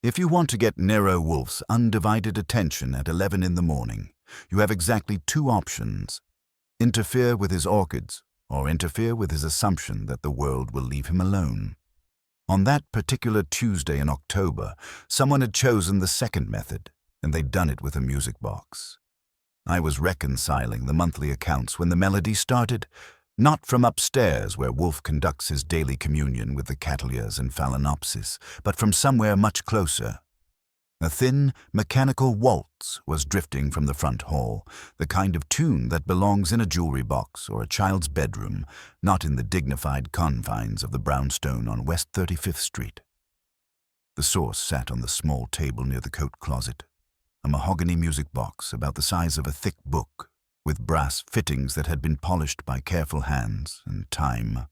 If you want to get Nero Wolfe's undivided attention at 11 in the morning, you have exactly two options: interfere with his orchids, or interfere with his assumption that the world will leave him alone. On that particular Tuesday in October, someone had chosen the second method, and they'd done it with a music box. I was reconciling the monthly accounts when the melody started, not from upstairs where Wolfe conducts his daily communion with the Cattleyas and Phalaenopsis, but from somewhere much closer. A thin, mechanical waltz was drifting from the front hall, the kind of tune that belongs in a jewelry box or a child's bedroom, not in the dignified confines of the brownstone on West 35th Street. The source sat on the small table near the coat closet, a mahogany music box about the size of a thick book, with brass fittings that had been polished by careful hands and time.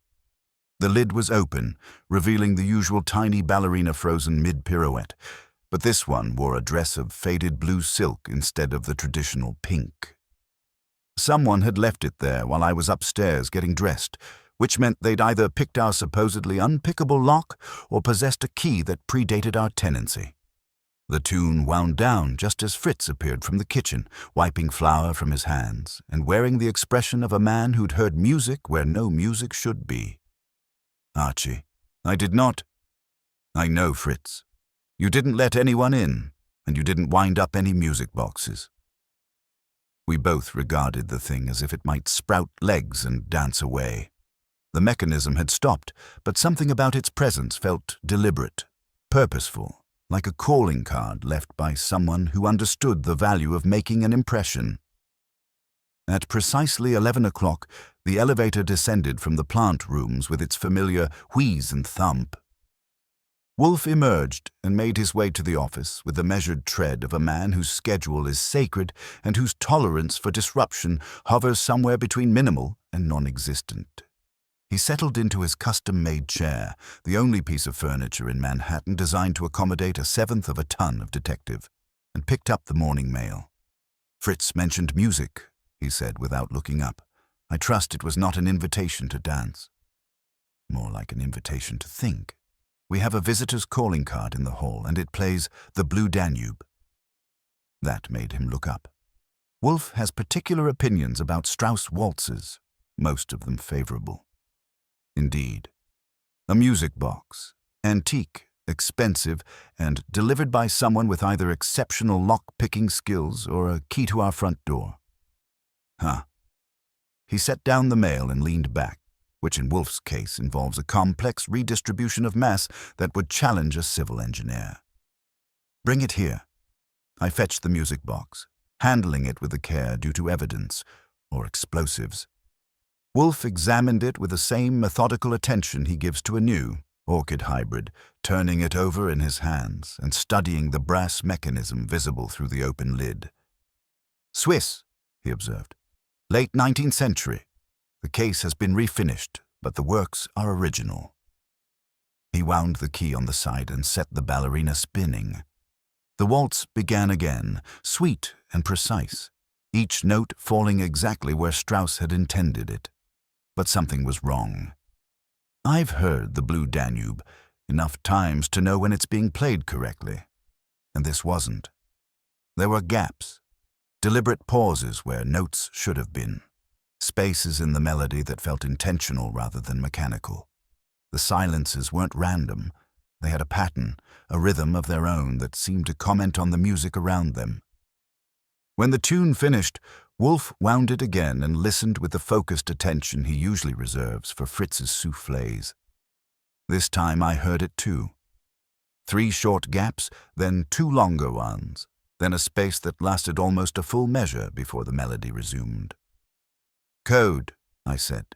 The lid was open, revealing the usual tiny ballerina frozen mid-pirouette, but this one wore a dress of faded blue silk instead of the traditional pink. Someone had left it there while I was upstairs getting dressed, which meant they'd either picked our supposedly unpickable lock or possessed a key that predated our tenancy. The tune wound down just as Fritz appeared from the kitchen, wiping flour from his hands and wearing the expression of a man who'd heard music where no music should be. "Archie, I did not—" "I know, Fritz. You didn't let anyone in, and you didn't wind up any music boxes." We both regarded the thing as if it might sprout legs and dance away. The mechanism had stopped, but something about its presence felt deliberate, purposeful, like a calling card left by someone who understood the value of making an impression. At precisely 11 o'clock, the elevator descended from the plant rooms with its familiar wheeze and thump. Wolfe emerged and made his way to the office with the measured tread of a man whose schedule is sacred and whose tolerance for disruption hovers somewhere between minimal and non-existent. He settled into his custom-made chair, the only piece of furniture in Manhattan designed to accommodate a seventh of a ton of detective, and picked up the morning mail. "Fritz mentioned music," he said without looking up. "I trust it was not an invitation to dance." "More like an invitation to think. We have a visitor's calling card in the hall, and it plays The Blue Danube." That made him look up. Wolfe has particular opinions about Strauss waltzes, most of them favorable. Indeed. A music box, antique, expensive, and delivered by someone with either exceptional lock-picking skills or a key to our front door. Huh. He set down the mail and leaned back, which in Wolfe's case involves a complex redistribution of mass that would challenge a civil engineer. "Bring it here." I fetched the music box, handling it with the care due to evidence, or explosives. Wolfe examined it with the same methodical attention he gives to a new orchid hybrid, turning it over in his hands and studying the brass mechanism visible through the open lid. "Swiss," he observed. "Late 19th century. The case has been refinished, but the works are original." He wound the key on the side and set the ballerina spinning. The waltz began again, sweet and precise, each note falling exactly where Strauss had intended it. But something was wrong. I've heard The Blue Danube enough times to know when it's being played correctly, and this wasn't. There were gaps, deliberate pauses where notes should have been, spaces in the melody that felt intentional rather than mechanical. The silences weren't random. They had a pattern, a rhythm of their own that seemed to comment on the music around them. When the tune finished, Wolfe wound it again and listened with the focused attention he usually reserves for Fritz's soufflés. This time I heard it too. 3 short gaps, then 2 longer ones, then a space that lasted almost a full measure before the melody resumed. "Code," I said.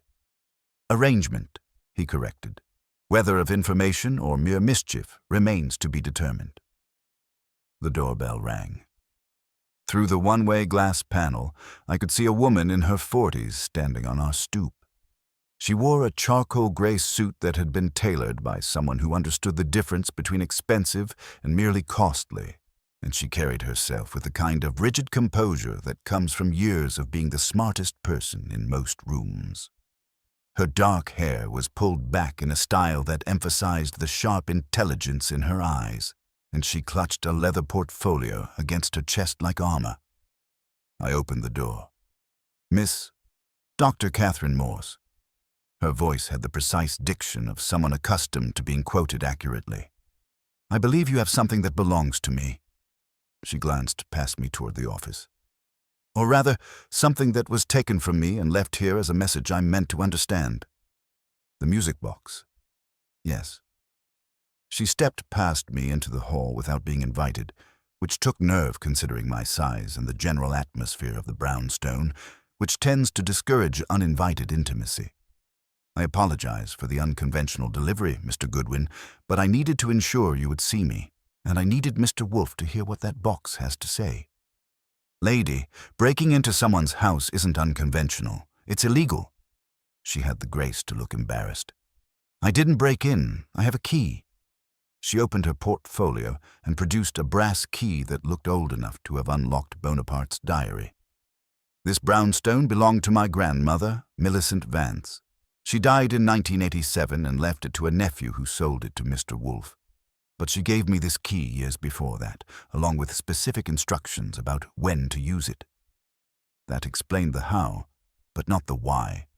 "Arrangement," he corrected. "Whether of information or mere mischief remains to be determined." The doorbell rang. Through the one-way glass panel, I could see a woman in her 40s standing on our stoop. She wore a charcoal gray suit that had been tailored by someone who understood the difference between expensive and merely costly, and she carried herself with the kind of rigid composure that comes from years of being the smartest person in most rooms. Her dark hair was pulled back in a style that emphasized the sharp intelligence in her eyes, and she clutched a leather portfolio against her chest like armor. I opened the door. "Miss Dr. Catherine Morse." Her voice had the precise diction of someone accustomed to being quoted accurately. "I believe you have something that belongs to me." She glanced past me toward the office. "Or rather, something that was taken from me and left here as a message I meant to understand." "The music box." "Yes." She stepped past me into the hall without being invited, which took nerve considering my size and the general atmosphere of the brownstone, which tends to discourage uninvited intimacy. "I apologize for the unconventional delivery, Mr. Goodwin, but I needed to ensure you would see me, and I needed Mr. Wolfe to hear what that box has to say." "Lady, breaking into someone's house isn't unconventional. It's illegal." She had the grace to look embarrassed. "I didn't break in. I have a key." She opened her portfolio and produced a brass key that looked old enough to have unlocked Bonaparte's diary. "This brownstone belonged to my grandmother, Millicent Vance. She died in 1987 and left it to a nephew who sold it to Mr. Wolfe. But she gave me this key years before that, along with specific instructions about when to use it. That explained the how, but not the why.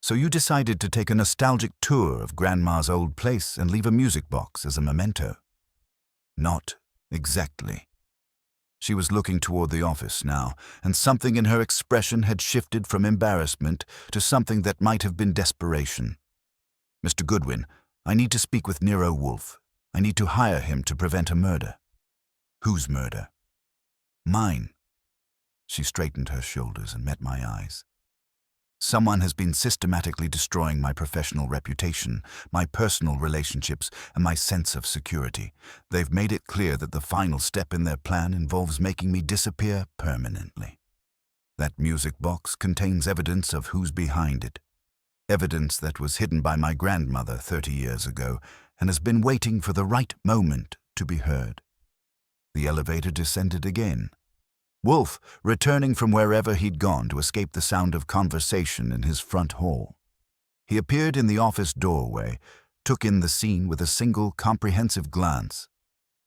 So you decided to take a nostalgic tour of Grandma's old place and leave a music box as a memento?" "Not exactly." She was looking toward the office now, and something in her expression had shifted from embarrassment to something that might have been desperation. "Mr. Goodwin, I need to speak with Nero Wolfe. I need to hire him to prevent a murder." "Whose murder?" "Mine." She straightened her shoulders and met my eyes. "Someone has been systematically destroying my professional reputation, my personal relationships, and my sense of security. They've made it clear that the final step in their plan involves making me disappear permanently. That music box contains evidence of who's behind it. Evidence that was hidden by my grandmother 30 years ago and has been waiting for the right moment to be heard." The elevator descended again. Wolfe, returning from wherever he'd gone to escape the sound of conversation in his front hall. He appeared in the office doorway, took in the scene with a single comprehensive glance,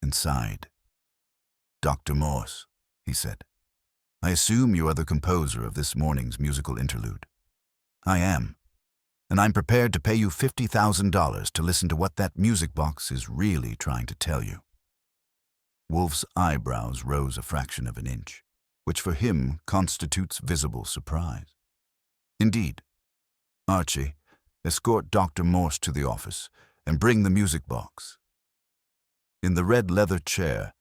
and sighed. "Dr. Morse," he said, "I assume you are the composer of this morning's musical interlude." "I am, and I'm prepared to pay you $50,000 to listen to what that music box is really trying to tell you." Wolfe's eyebrows rose a fraction of an inch, which for him constitutes visible surprise. "Indeed. Archie, escort Dr. Morse to the office and bring the music box." In the red leather chair,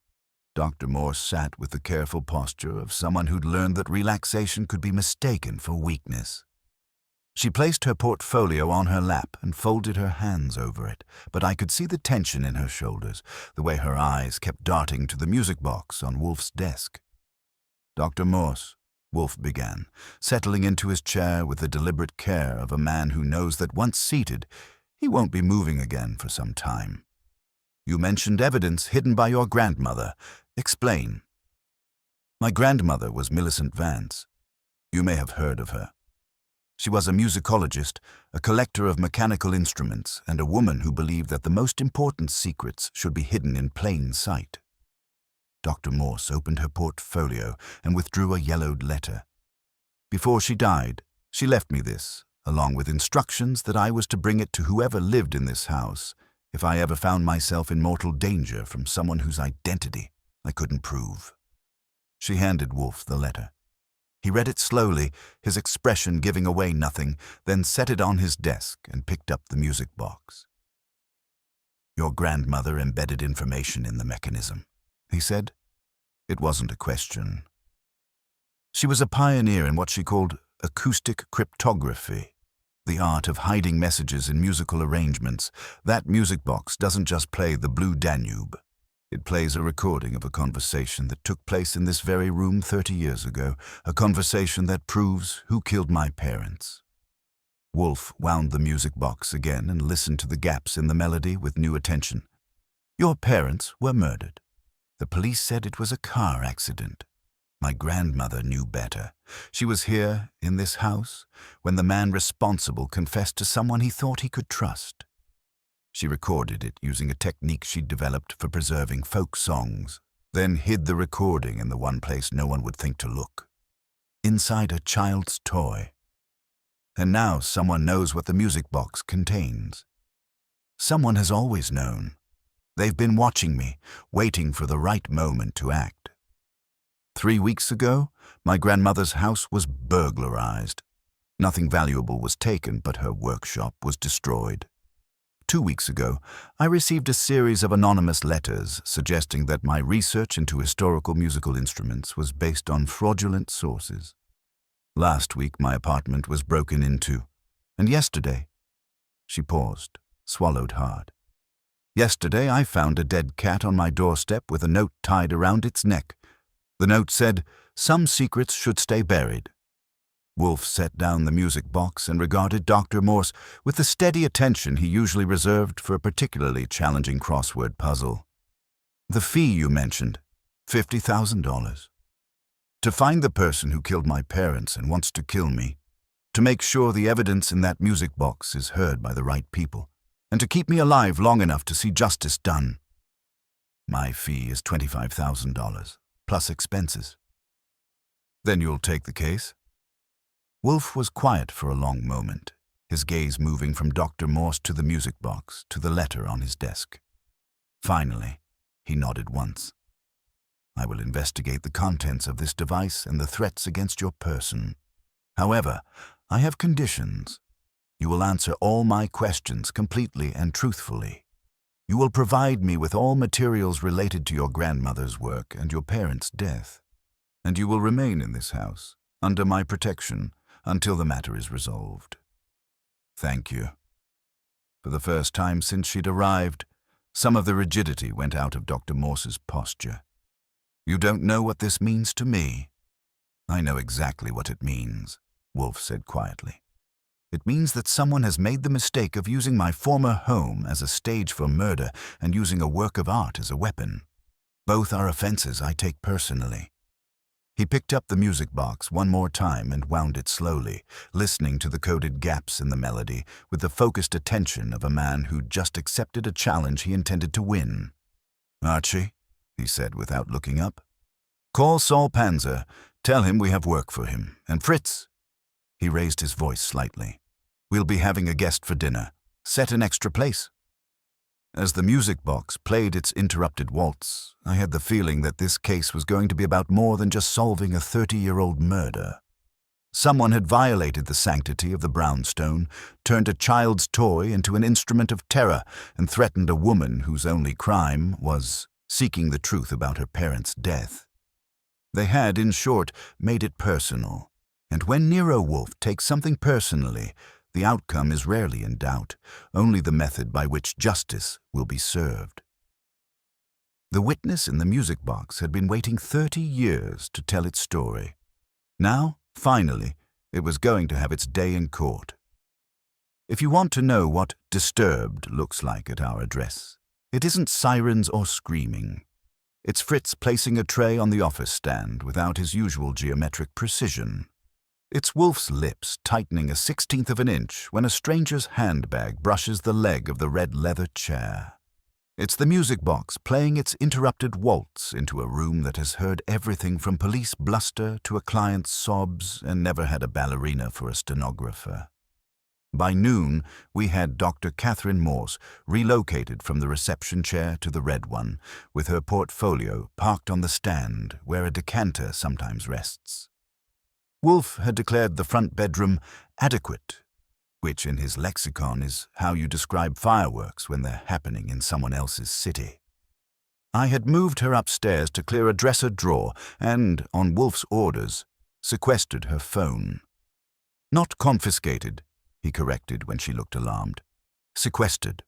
Dr. Morse sat with the careful posture of someone who'd learned that relaxation could be mistaken for weakness. She placed her portfolio on her lap and folded her hands over it, but I could see the tension in her shoulders, the way her eyes kept darting to the music box on Wolfe's desk. "Dr. Morse," Wolfe began, settling into his chair with the deliberate care of a man who knows that once seated, he won't be moving again for some time. "You mentioned evidence hidden by your grandmother. Explain." "My grandmother was Millicent Vance. You may have heard of her. She was a musicologist, a collector of mechanical instruments, and a woman who believed that the most important secrets should be hidden in plain sight." Dr. Morse opened her portfolio and withdrew a yellowed letter. "Before she died, she left me this, along with instructions that I was to bring it to whoever lived in this house if I ever found myself in mortal danger from someone whose identity I couldn't prove." She handed Wolfe the letter. He read it slowly, his expression giving away nothing, then set it on his desk and picked up the music box. "Your grandmother embedded information in the mechanism," he said. It wasn't a question. "She was a pioneer in what she called acoustic cryptography, the art of hiding messages in musical arrangements. That music box doesn't just play the Blue Danube. It plays a recording of a conversation that took place in this very room 30 years ago, a conversation that proves who killed my parents." Wolfe wound the music box again and listened to the gaps in the melody with new attention. "Your parents were murdered. The police said it was a car accident. My grandmother knew better. She was here, in this house, when the man responsible confessed to someone he thought he could trust. She recorded it using a technique she'd developed for preserving folk songs, then hid the recording in the one place no one would think to look, inside a child's toy. And now someone knows what the music box contains. Someone has always known. They've been watching me, waiting for the right moment to act. 3 weeks ago, my grandmother's house was burglarized. Nothing valuable was taken, but her workshop was destroyed. 2 weeks ago, I received a series of anonymous letters suggesting that my research into historical musical instruments was based on fraudulent sources. Last week, my apartment was broken into, and yesterday, she paused, swallowed hard. Yesterday, I found a dead cat on my doorstep with a note tied around its neck. The note said, "Some secrets should stay buried." Wolfe set down the music box and regarded Dr. Morse with the steady attention he usually reserved for a particularly challenging crossword puzzle. "The fee you mentioned, $50,000. To find the person who killed my parents and wants to kill me, to make sure the evidence in that music box is heard by the right people, and to keep me alive long enough to see justice done. My fee is $25,000, plus expenses." "Then you'll take the case?" Wolfe was quiet for a long moment, his gaze moving from Dr. Morse to the music box to the letter on his desk. Finally, he nodded once. "I will investigate the contents of this device and the threats against your person. However, I have conditions. You will answer all my questions completely and truthfully. You will provide me with all materials related to your grandmother's work and your parents' death. And you will remain in this house, under my protection, until the matter is resolved." "Thank you." For the first time since she'd arrived, some of the rigidity went out of Dr. Morse's posture. "You don't know what this means to me." "I know exactly what it means," Wolfe said quietly. "It means that someone has made the mistake of using my former home as a stage for murder and using a work of art as a weapon. Both are offenses I take personally." He picked up the music box one more time and wound it slowly, listening to the coded gaps in the melody with the focused attention of a man who'd just accepted a challenge he intended to win. "Archie," he said without looking up, "call Saul Panzer. Tell him we have work for him. And Fritz," he raised his voice slightly, "we'll be having a guest for dinner. Set an extra place." As the music box played its interrupted waltz, I had the feeling that this case was going to be about more than just solving a 30-year-old murder. Someone had violated the sanctity of the brownstone, turned a child's toy into an instrument of terror, and threatened a woman whose only crime was seeking the truth about her parents' death. They had, in short, made it personal. And when Nero Wolfe takes something personally, the outcome is rarely in doubt, only the method by which justice will be served. The witness in the music box had been waiting 30 years to tell its story. Now, finally, it was going to have its day in court. If you want to know what disturbed looks like at our address, it isn't sirens or screaming. It's Fritz placing a tray on the office stand without his usual geometric precision. It's Wolfe's lips tightening a 1/16 of an inch when a stranger's handbag brushes the leg of the red leather chair. It's the music box playing its interrupted waltz into a room that has heard everything from police bluster to a client's sobs and never had a ballerina for a stenographer. By noon, we had Dr. Catherine Morse relocated from the reception chair to the red one, with her portfolio parked on the stand where a decanter sometimes rests. Wolfe had declared the front bedroom adequate, which in his lexicon is how you describe fireworks when they're happening in someone else's city. I had moved her upstairs to clear a dresser drawer and, on Wolfe's orders, sequestered her phone. "Not confiscated," he corrected when she looked alarmed. "Sequestered.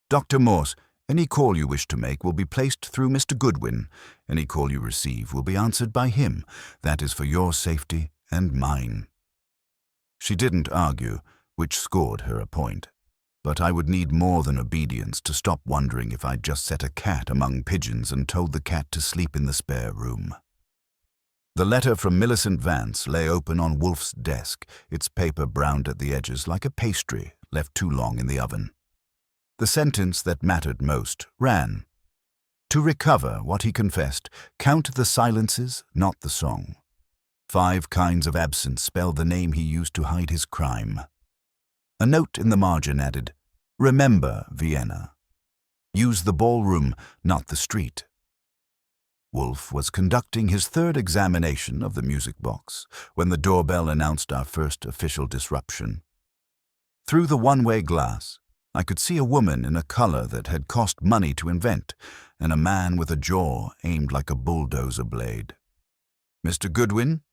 Dr. Morse, any call you wish to make will be placed through Mr. Goodwin. Any call you receive will be answered by him. That is for your safety and mine." She didn't argue, which scored her a point. But I would need more than obedience to stop wondering if I'd just set a cat among pigeons and told the cat to sleep in the spare room. The letter from Millicent Vance lay open on Wolfe's desk, its paper browned at the edges like a pastry left too long in the oven. The sentence that mattered most ran, "To recover what he confessed, count the silences, not the song. 5 kinds of absence spell the name he used to hide his crime." A note in the margin added, "Remember Vienna. Use the ballroom, not the street." Wolfe was conducting his 3rd examination of the music box when the doorbell announced our first official disruption. Through the one-way glass, I could see a woman in a color that had cost money to invent and a man with a jaw aimed like a bulldozer blade. "Mr. Goodwin,"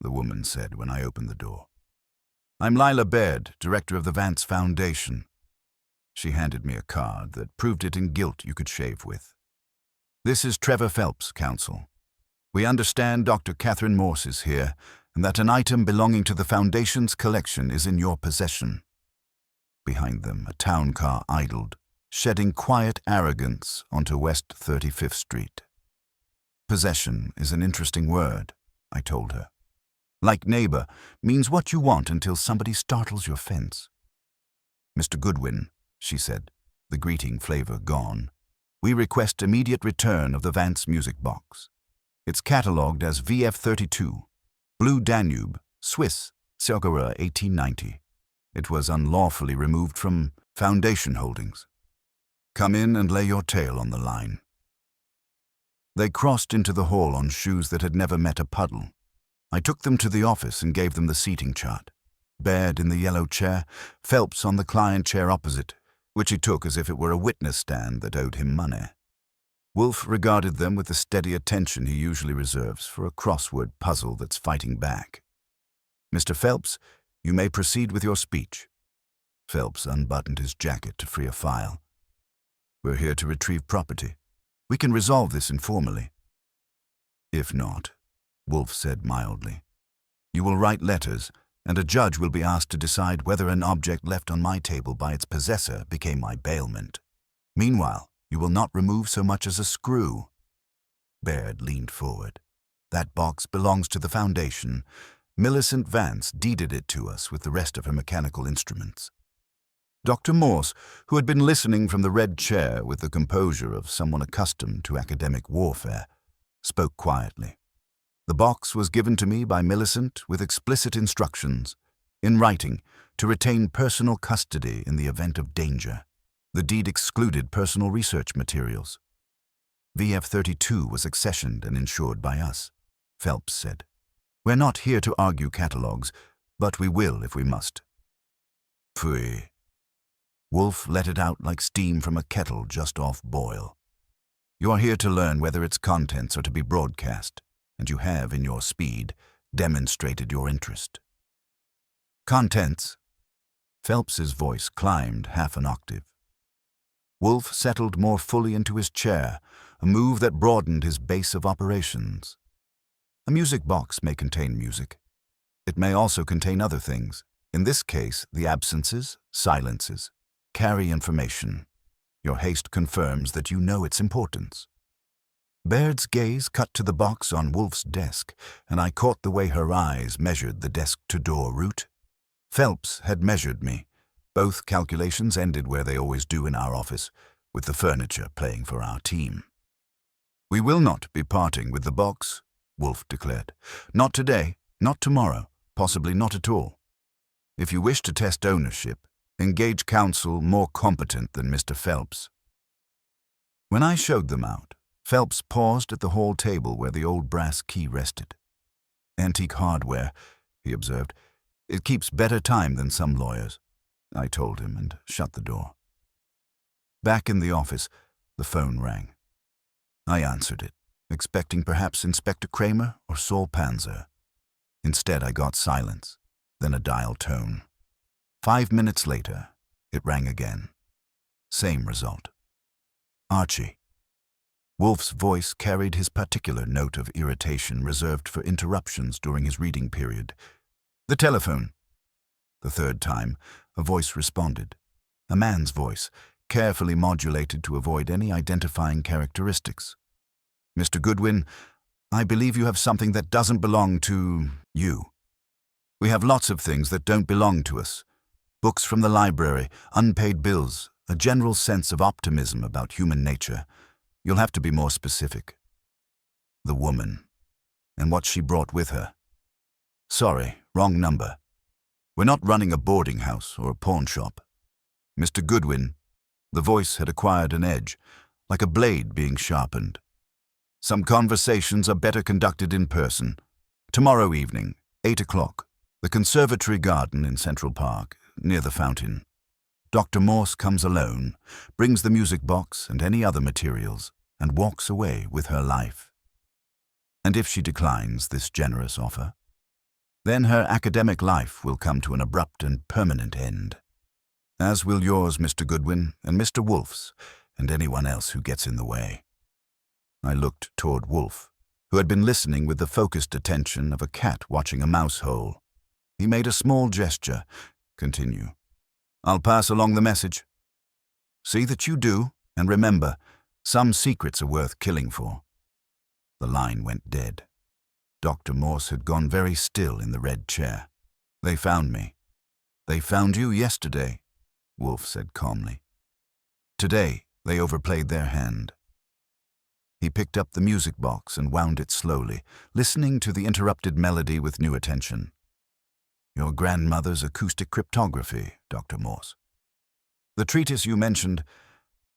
the woman said when I opened the door. "I'm Lila Baird, director of the Vance Foundation." She handed me a card that proved it in gilt you could shave with. "This is Trevor Phelps, counsel. We understand Dr. Catherine Morse is here and that an item belonging to the Foundation's collection is in your possession." Behind them, a town car idled, shedding quiet arrogance onto West 35th Street. "Possession is an interesting word," I told her. "Like neighbor, means what you want until somebody startles your fence." "Mr. Goodwin," she said, the greeting flavor gone, "we request immediate return of the Vance music box. It's catalogued as VF32, Blue Danube, Swiss, circa 1890. It was unlawfully removed from Foundation holdings. Come in and lay your tail on the line." They crossed into the hall on shoes that had never met a puddle. I took them to the office and gave them the seating chart. Baird in the yellow chair, Phelps on the client chair opposite, which he took as if it were a witness stand that owed him money. Wolfe regarded them with the steady attention he usually reserves for a crossword puzzle that's fighting back. "Mr. Phelps, you may proceed with your speech." Phelps unbuttoned his jacket to free a file. "We're here to retrieve property. We can resolve this informally." "If not," Wolfe said mildly, "you will write letters, and a judge will be asked to decide whether an object left on my table by its possessor became my bailment. Meanwhile, you will not remove so much as a screw." Baird leaned forward. "That box belongs to the Foundation. Millicent Vance deeded it to us with the rest of her mechanical instruments." Dr. Morse, who had been listening from the red chair with the composure of someone accustomed to academic warfare, spoke quietly. "The box was given to me by Millicent with explicit instructions, in writing, to retain personal custody in the event of danger. The deed excluded personal research materials. VF32 was accessioned and insured by us," Phelps said. "We're not here to argue catalogues, but we will if we must." "Pfui." Wolfe let it out like steam from a kettle just off boil. "You are here to learn whether its contents are to be broadcast, and you have, in your speed, demonstrated your interest." "Contents?" Phelps's voice climbed half an octave. Wolfe settled more fully into his chair, a move that broadened his base of operations. "A music box may contain music. It may also contain other things. In this case, the absences, silences, carry information. Your haste confirms that you know its importance." Baird's gaze cut to the box on Wolfe's desk, and I caught the way her eyes measured the desk-to-door route. Phelps had measured me. Both calculations ended where they always do in our office, with the furniture playing for our team. "We will not be parting with the box," Wolfe declared. "Not today, not tomorrow, possibly not at all. If you wish to test ownership, engage counsel more competent than Mr. Phelps." When I showed them out, Phelps paused at the hall table where the old brass key rested. "Antique hardware," he observed. "It keeps better time than some lawyers," I told him and shut the door. Back in the office, the phone rang. I answered it, expecting perhaps Inspector Kramer or Saul Panzer. Instead, I got silence, then a dial tone. 5 minutes later, it rang again. Same result. "Archie." Wolfe's voice carried his particular note of irritation reserved for interruptions during his reading period. "The telephone." The third time, a voice responded. A man's voice, carefully modulated to avoid any identifying characteristics. "Mr. Goodwin, I believe you have something that doesn't belong to you. We have lots of things that don't belong to us. Books from the library, unpaid bills, a general sense of optimism about human nature. You'll have to be more specific. The woman, and what she brought with her. Sorry, wrong number. We're not running a boarding house or a pawn shop. Mr. Goodwin, the voice had acquired an edge, like a blade being sharpened. Some conversations are better conducted in person. Tomorrow evening, 8 o'clock, the conservatory garden in Central Park, near the fountain. Dr. Morse comes alone, brings the music box and any other materials, and walks away with her life. And if she declines this generous offer, then her academic life will come to an abrupt and permanent end. As will yours, Mr. Goodwin, and Mr. Wolfe's, and anyone else who gets in the way. I looked toward Wolfe, who had been listening with the focused attention of a cat watching a mouse hole. He made a small gesture. Continue. I'll pass along the message. See that you do, and remember, some secrets are worth killing for. The line went dead. Dr. Morse had gone very still in the red chair. They found me. They found you yesterday, Wolfe said calmly. Today, they overplayed their hand. He picked up the music box and wound it slowly, listening to the interrupted melody with new attention. Your grandmother's acoustic cryptography, Dr. Morse. The treatise you mentioned,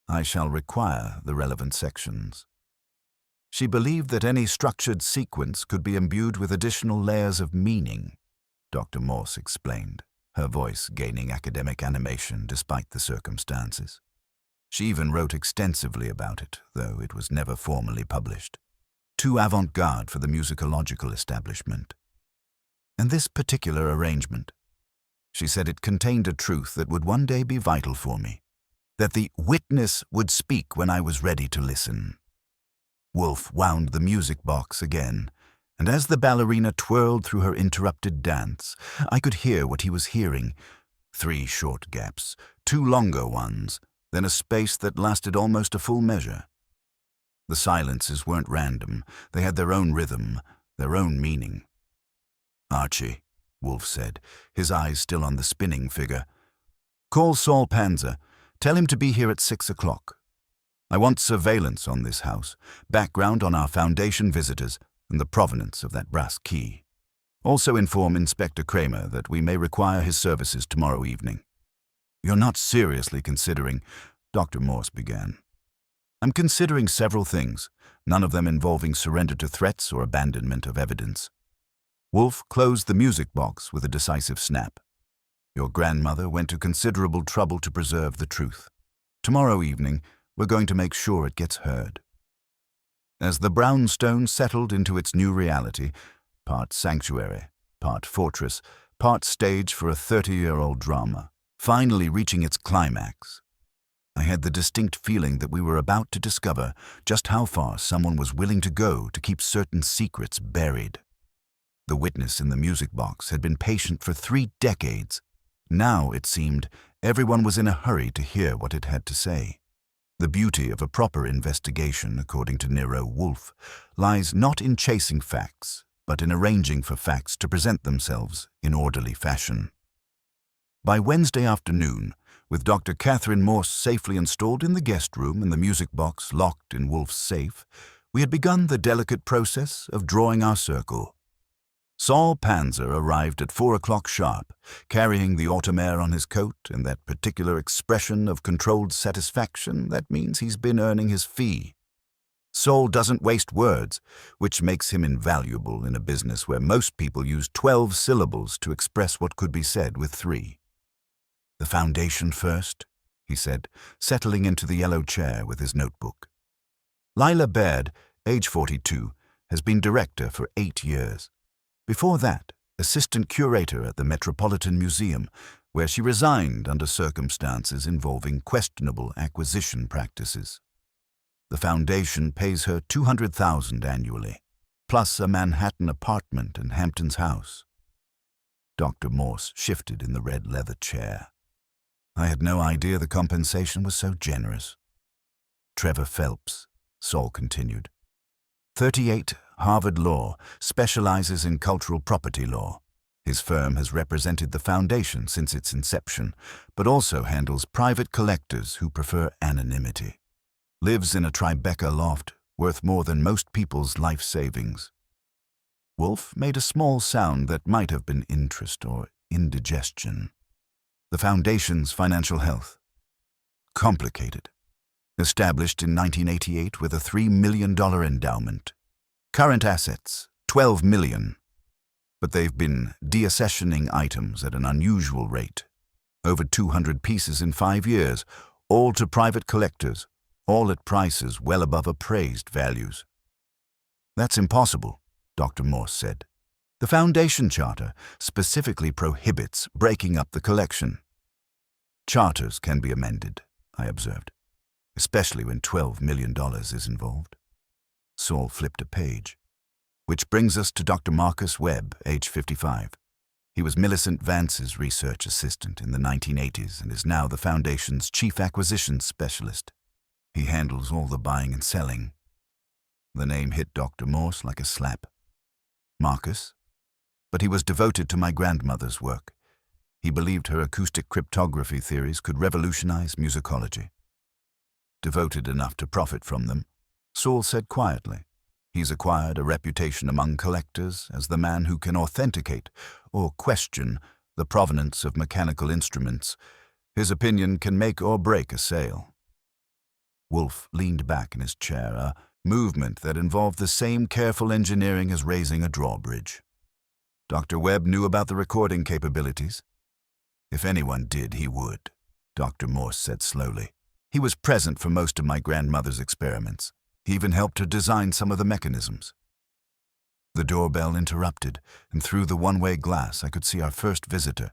I shall require the relevant sections. She believed that any structured sequence could be imbued with additional layers of meaning, Dr. Morse explained, her voice gaining academic animation despite the circumstances. She even wrote extensively about it, though it was never formally published. Too avant-garde for the musicological establishment. And this particular arrangement, she said it contained a truth that would one day be vital for me, that the witness would speak when I was ready to listen. Wolfe wound the music box again, and as the ballerina twirled through her interrupted dance, I could hear what he was hearing. 3 short gaps, 2 longer ones, then a space that lasted almost a full measure. The silences weren't random. They had their own rhythm, their own meaning. Archie, Wolfe said, his eyes still on the spinning figure. Call Saul Panzer. Tell him to be here at 6 o'clock. I want surveillance on this house, background on our Foundation visitors, and the provenance of that brass key. Also inform Inspector Kramer that we may require his services tomorrow evening. You're not seriously considering, Dr. Morse began. I'm considering several things, none of them involving surrender to threats or abandonment of evidence. Wolfe closed the music box with a decisive snap. Your grandmother went to considerable trouble to preserve the truth. Tomorrow evening, we're going to make sure it gets heard. As the brownstone settled into its new reality, part sanctuary, part fortress, part stage for a 30-year-old drama, finally reaching its climax, I had the distinct feeling that we were about to discover just how far someone was willing to go to keep certain secrets buried. The witness in the music box had been patient for 3 decades. Now, it seemed, everyone was in a hurry to hear what it had to say. The beauty of a proper investigation, according to Nero Wolfe, lies not in chasing facts, but in arranging for facts to present themselves in orderly fashion. By Wednesday afternoon, with Dr. Catherine Morse safely installed in the guest room and the music box locked in Wolfe's safe, we had begun the delicate process of drawing our circle. Saul Panzer arrived at 4 o'clock sharp, carrying the autumn air on his coat and that particular expression of controlled satisfaction that means he's been earning his fee. Saul doesn't waste words, which makes him invaluable in a business where most people use 12 syllables to express what could be said with 3. The Foundation first, he said, settling into the yellow chair with his notebook. Lila Baird, age 42, has been director for 8 years. Before that, assistant curator at the Metropolitan Museum, where she resigned under circumstances involving questionable acquisition practices. The Foundation pays her $200,000 annually, plus a Manhattan apartment and Hampton's house. Dr. Morse shifted in the red leather chair. I had no idea the compensation was so generous. Trevor Phelps, Saul continued. 38, Harvard Law, specializes in cultural property law. His firm has represented the foundation since its inception, but also handles private collectors who prefer anonymity. Lives in a Tribeca loft, worth more than most people's life savings. Wolfe made a small sound that might have been interest or indigestion. The foundation's financial health. Complicated. Established in 1988 with a $3 million endowment. Current assets, $12 million. But they've been deaccessioning items at an unusual rate. Over 200 pieces in 5 years, all to private collectors, all at prices well above appraised values. That's impossible, Dr. Morse said. The Foundation Charter specifically prohibits breaking up the collection. Charters can be amended, I observed, especially when $12 million is involved. Saul flipped a page. Which brings us to Dr. Marcus Webb, age 55. He was Millicent Vance's research assistant in the 1980s and is now the Foundation's chief acquisitions specialist. He handles all the buying and selling. The name hit Dr. Morse like a slap. Marcus? But he was devoted to my grandmother's work. He believed her acoustic cryptography theories could revolutionize musicology. Devoted enough to profit from them, Saul said quietly. He's acquired a reputation among collectors as the man who can authenticate or question the provenance of mechanical instruments. His opinion can make or break a sale. Wolfe leaned back in his chair, a movement that involved the same careful engineering as raising a drawbridge. Dr. Webb knew about the recording capabilities. If anyone did, he would, Dr. Morse said slowly. He was present for most of my grandmother's experiments. He even helped her design some of the mechanisms. The doorbell interrupted, and through the one-way glass I could see our first visitor,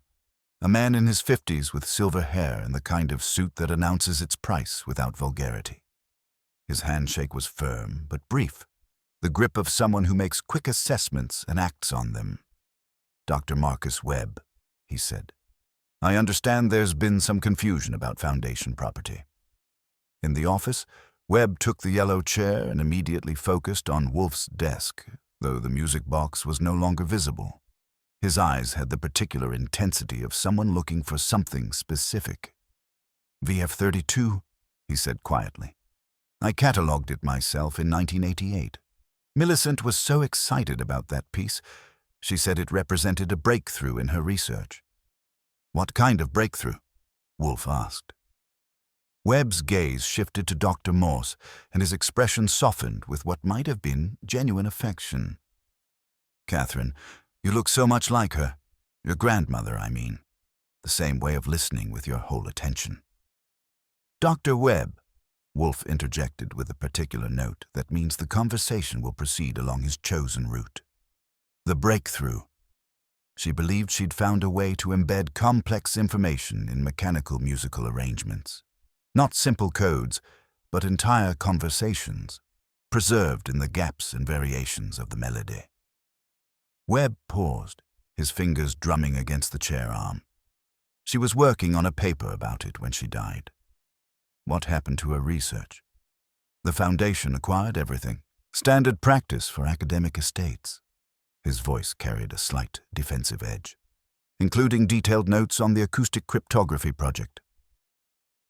a man in his 50s with silver hair and the kind of suit that announces its price without vulgarity. His handshake was firm but brief, the grip of someone who makes quick assessments and acts on them. Dr. Marcus Webb, he said. I understand there's been some confusion about Foundation property. In the office, Webb took the yellow chair and immediately focused on Wolfe's desk, though the music box was no longer visible. His eyes had the particular intensity of someone looking for something specific. VF-32, he said quietly. I catalogued it myself in 1988. Millicent was so excited about that piece, she said it represented a breakthrough in her research. What kind of breakthrough? Wolfe asked. Webb's gaze shifted to Dr. Morse, and his expression softened with what might have been genuine affection. Catherine, you look so much like her. Your grandmother, I mean. The same way of listening with your whole attention. Dr. Webb, Wolfe interjected with a particular note that means the conversation will proceed along his chosen route. The breakthrough. She believed she'd found a way to embed complex information in mechanical musical arrangements. Not simple codes, but entire conversations, preserved in the gaps and variations of the melody. Webb paused, his fingers drumming against the chair arm. She was working on a paper about it when she died. What happened to her research? The Foundation acquired everything. Standard practice for academic estates. His voice carried a slight defensive edge, including detailed notes on the acoustic cryptography project.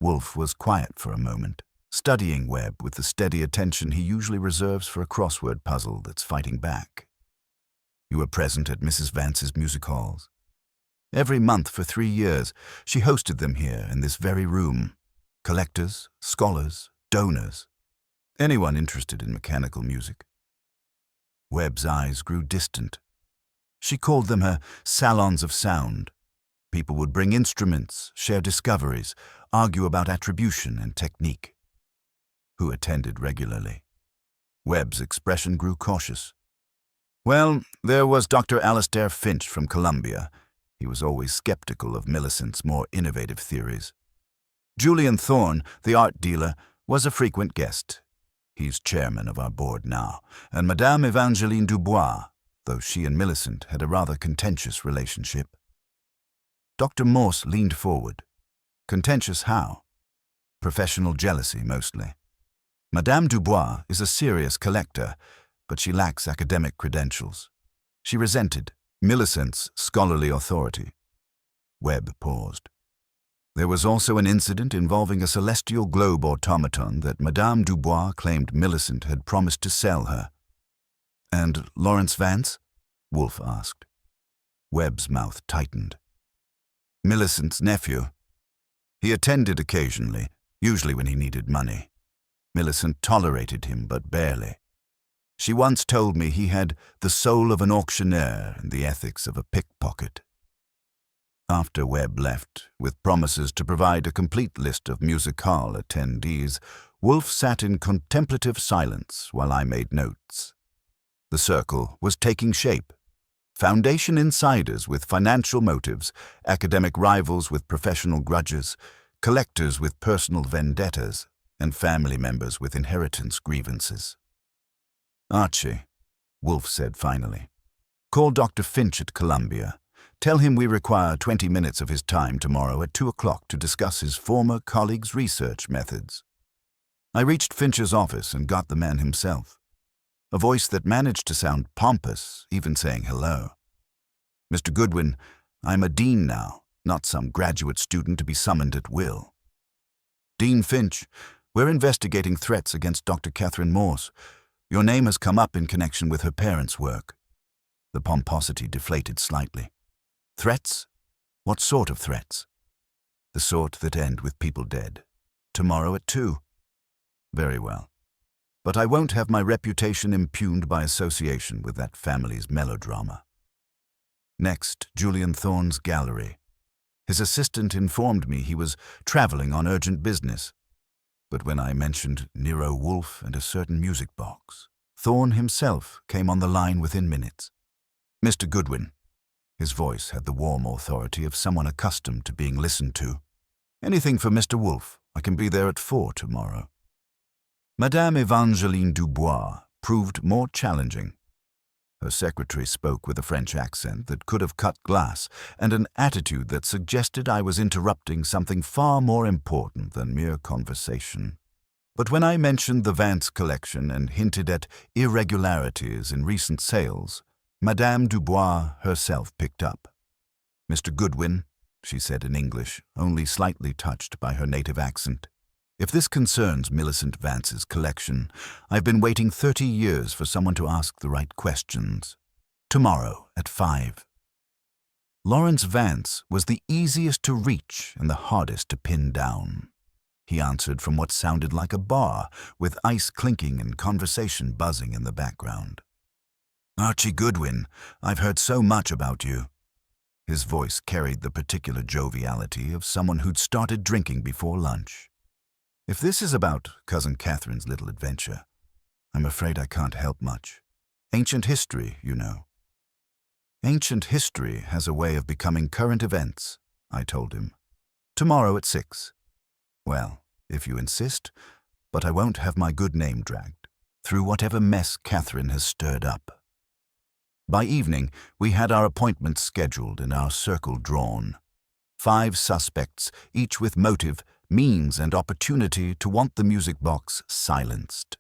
Wolfe was quiet for a moment, studying Webb with the steady attention he usually reserves for a crossword puzzle that's fighting back. You were present at Mrs. Vance's music halls. Every month for 3 years, she hosted them here in this very room. Collectors, scholars, donors, anyone interested in mechanical music. Webb's eyes grew distant. She called them her salons of sound. People would bring instruments, share discoveries, argue about attribution and technique. Who attended regularly? Webb's expression grew cautious. Well, there was Dr. Alastair Finch from Columbia. He was always skeptical of Millicent's more innovative theories. Julian Thorne, the art dealer, was a frequent guest. He's chairman of our board now, and Madame Evangeline Dubois, though she and Millicent had a rather contentious relationship. Dr. Morse leaned forward. Contentious how? Professional jealousy, mostly. Madame Dubois is a serious collector, but she lacks academic credentials. She resented, Millicent's scholarly authority. Webb paused. There was also an incident involving a celestial globe automaton that Madame Dubois claimed Millicent had promised to sell her. And Lawrence Vance? Wolfe asked. Webb's mouth tightened. Millicent's nephew. He attended occasionally, usually when he needed money. Millicent tolerated him, but barely. She once told me he had the soul of an auctioneer and the ethics of a pickpocket. After Webb left, with promises to provide a complete list of music hall attendees, Wolfe sat in contemplative silence while I made notes. The circle was taking shape. Foundation insiders with financial motives, academic rivals with professional grudges, collectors with personal vendettas, and family members with inheritance grievances. Archie, Wolfe said finally, call Dr. Finch at Columbia. Tell him we require 20 minutes of his time tomorrow at 2 o'clock to discuss his former colleague's research methods. I reached Finch's office and got the man himself, a voice that managed to sound pompous, even saying hello. Mr. Goodwin, I'm a dean now, not some graduate student to be summoned at will. Dean Finch, we're investigating threats against Dr. Catherine Morse. Your name has come up in connection with her parents' work. The pomposity deflated slightly. Threats? What sort of threats? The sort that end with people dead. Tomorrow at 2. Very well. But I won't have my reputation impugned by association with that family's melodrama. Next, Julian Thorne's gallery. His assistant informed me he was traveling on urgent business. But when I mentioned Nero Wolfe and a certain music box, Thorne himself came on the line within minutes. Mr. Goodwin. His voice had the warm authority of someone accustomed to being listened to. Anything for Mr. Wolfe. I can be there at 4 tomorrow. Madame Evangeline Dubois proved more challenging. Her secretary spoke with a French accent that could have cut glass and an attitude that suggested I was interrupting something far more important than mere conversation. But when I mentioned the Vance collection and hinted at irregularities in recent sales, Madame Dubois herself picked up. Mr. Goodwin, she said in English, only slightly touched by her native accent. If this concerns Millicent Vance's collection, I've been waiting 30 years for someone to ask the right questions. Tomorrow at 5. Lawrence Vance was the easiest to reach and the hardest to pin down. He answered from what sounded like a bar, with ice clinking and conversation buzzing in the background. Archie Goodwin, I've heard so much about you. His voice carried the particular joviality of someone who'd started drinking before lunch. If this is about Cousin Catherine's little adventure, I'm afraid I can't help much. Ancient history, you know. Ancient history has a way of becoming current events, I told him. Tomorrow at 6. Well, if you insist, but I won't have my good name dragged through whatever mess Catherine has stirred up. By evening, we had our appointments scheduled and our circle drawn. 5 suspects, each with motive, means, and opportunity to want the music box silenced.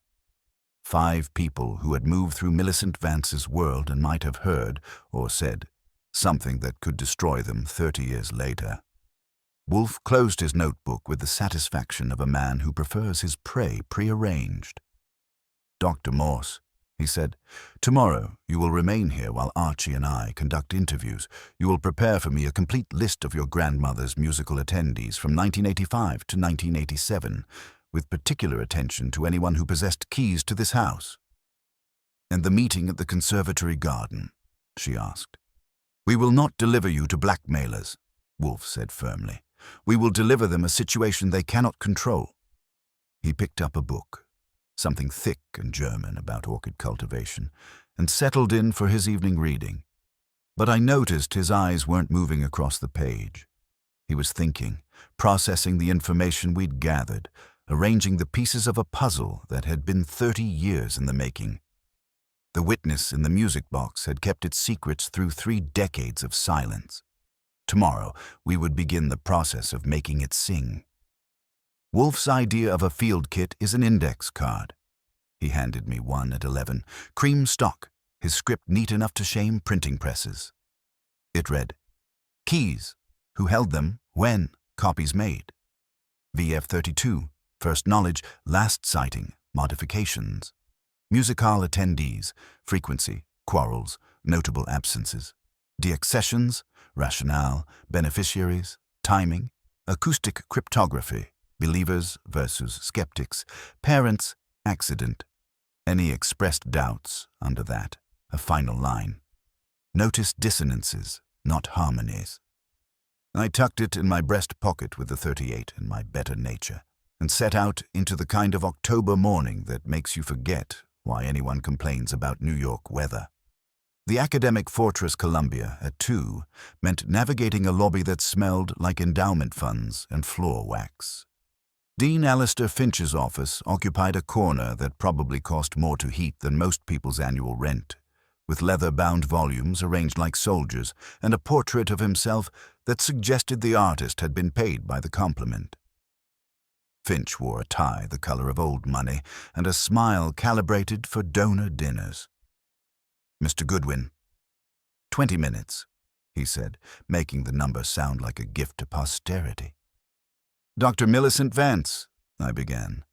5 people who had moved through Millicent Vance's world and might have heard, or said, something that could destroy them 30 years later. Wolfe closed his notebook with the satisfaction of a man who prefers his prey prearranged. Dr. Morse, he said, tomorrow you will remain here while Archie and I conduct interviews. You will prepare for me a complete list of your grandmother's musical attendees from 1985 to 1987, with particular attention to anyone who possessed keys to this house. And the meeting at the conservatory garden, she asked. We will not deliver you to blackmailers, Wolfe said firmly. We will deliver them a situation they cannot control. He picked up a book, something thick and German about orchid cultivation, and settled in for his evening reading. But I noticed his eyes weren't moving across the page. He was thinking, processing the information we'd gathered, arranging the pieces of a puzzle that had been 30 years in the making. The witness in the music box had kept its secrets through 3 decades of silence. Tomorrow, we would begin the process of making it sing. Wolfe's idea of a field kit is an index card. He handed me one at 11, cream stock, his script neat enough to shame printing presses. It read, Keys, who held them, when, copies made. VF32, first knowledge, last sighting, modifications. Musical attendees, frequency, quarrels, notable absences. Deaccessions, rationale, beneficiaries, timing, acoustic cryptography, believers versus skeptics, parents, accident. Any expressed doubts under that, a final line. Notice dissonances, not harmonies. I tucked it in my breast pocket with the 38 in my better nature, and set out into the kind of October morning that makes you forget why anyone complains about New York weather. The academic fortress Columbia at 2 meant navigating a lobby that smelled like endowment funds and floor wax. Dean Alistair Finch's office occupied a corner that probably cost more to heat than most people's annual rent, with leather-bound volumes arranged like soldiers and a portrait of himself that suggested the artist had been paid by the compliment. Finch wore a tie the color of old money and a smile calibrated for donor dinners. Mr. Goodwin. 20 minutes, he said, making the number sound like a gift to posterity. Dr. Millicent Vance, I began.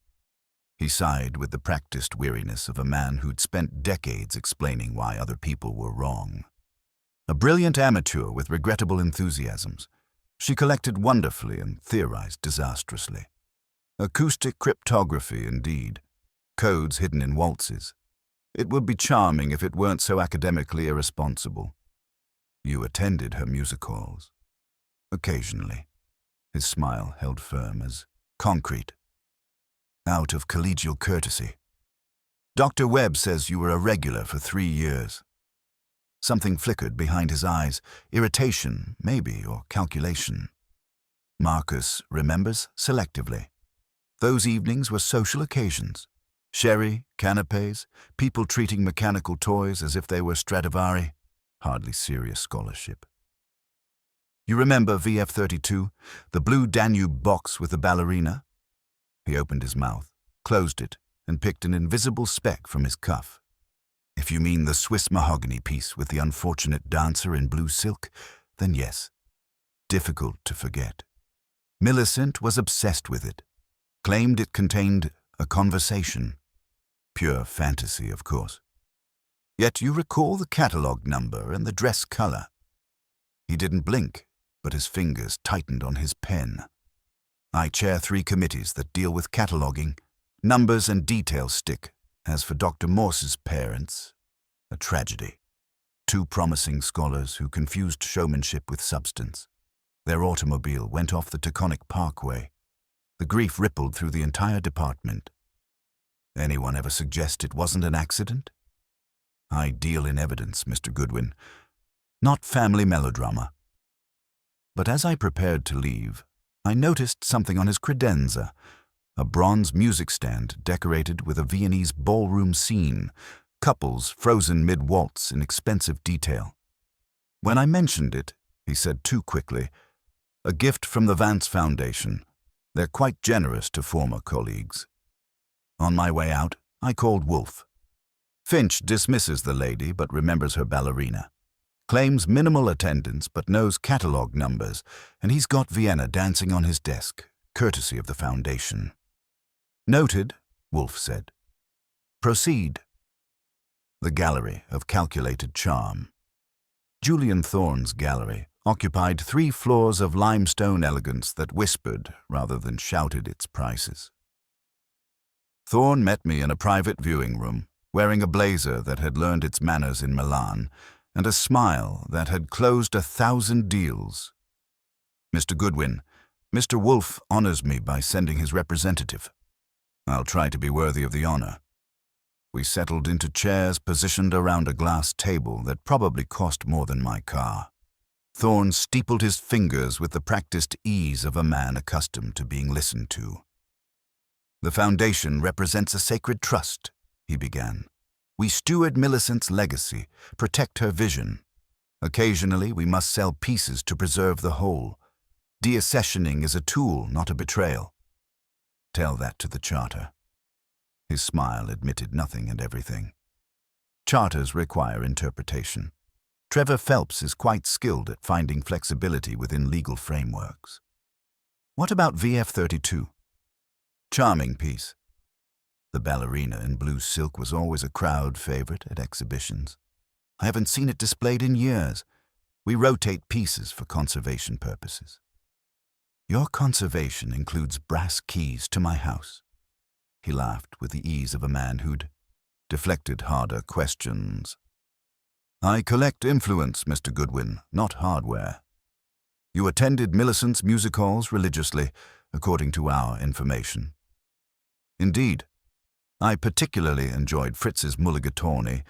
He sighed with the practiced weariness of a man who'd spent decades explaining why other people were wrong. A brilliant amateur with regrettable enthusiasms, she collected wonderfully and theorized disastrously. Acoustic cryptography, indeed. Codes hidden in waltzes. It would be charming if it weren't so academically irresponsible. You attended her music halls. Occasionally. His smile held firm as concrete. Out of collegial courtesy. Dr. Webb says you were a regular for 3 years. Something flickered behind his eyes, irritation, maybe, or calculation. Marcus remembers selectively. Those evenings were social occasions. Sherry, canapes, people treating mechanical toys as if they were Stradivari. Hardly serious scholarship. You remember VF32, the blue Danube box with the ballerina? He opened his mouth, closed it, and picked an invisible speck from his cuff. If you mean the Swiss mahogany piece with the unfortunate dancer in blue silk, then yes. Difficult to forget. Millicent was obsessed with it, claimed it contained a conversation. Pure fantasy, of course. Yet you recall the catalogue number and the dress color. He didn't blink, but his fingers tightened on his pen. I chair 3 committees that deal with cataloguing. Numbers and details stick. As for Dr. Morse's parents, a tragedy. 2 promising scholars who confused showmanship with substance. Their automobile went off the Taconic Parkway. The grief rippled through the entire department. Anyone ever suggest it wasn't an accident? I deal in evidence, Mr. Goodwin, not family melodrama. But as I prepared to leave, I noticed something on his credenza, a bronze music stand decorated with a Viennese ballroom scene, couples frozen mid-waltz in expensive detail. When I mentioned it, he said too quickly, a gift from the Vance Foundation. They're quite generous to former colleagues. On my way out, I called Wolfe. Finch dismisses the lady but remembers her ballerina. Claims minimal attendance but knows catalogue numbers, and he's got Vienna dancing on his desk, courtesy of the foundation. Noted, Wolfe said. Proceed. The gallery of calculated charm. Julian Thorne's gallery occupied 3 floors of limestone elegance that whispered rather than shouted its prices. Thorne met me in a private viewing room, wearing a blazer that had learned its manners in Milan, and a smile that had closed 1,000 deals. Mr. Goodwin, Mr. Wolfe honors me by sending his representative. I'll try to be worthy of the honor. We settled into chairs positioned around a glass table that probably cost more than my car. Thorne steepled his fingers with the practiced ease of a man accustomed to being listened to. The foundation represents a sacred trust, he began. We steward Millicent's legacy, protect her vision. Occasionally, we must sell pieces to preserve the whole. Deaccessioning is a tool, not a betrayal. Tell that to the charter. His smile admitted nothing and everything. Charters require interpretation. Trevor Phelps is quite skilled at finding flexibility within legal frameworks. What about VF32? Charming piece. The ballerina in blue silk was always a crowd favorite at exhibitions. I haven't seen it displayed in years. We rotate pieces for conservation purposes. Your conservation includes brass keys to my house. He laughed with the ease of a man who'd deflected harder questions. I collect influence, Mr. Goodwin, not hardware. You attended Millicent's music halls religiously, according to our information. Indeed. I particularly enjoyed Fritz's mulligatawny.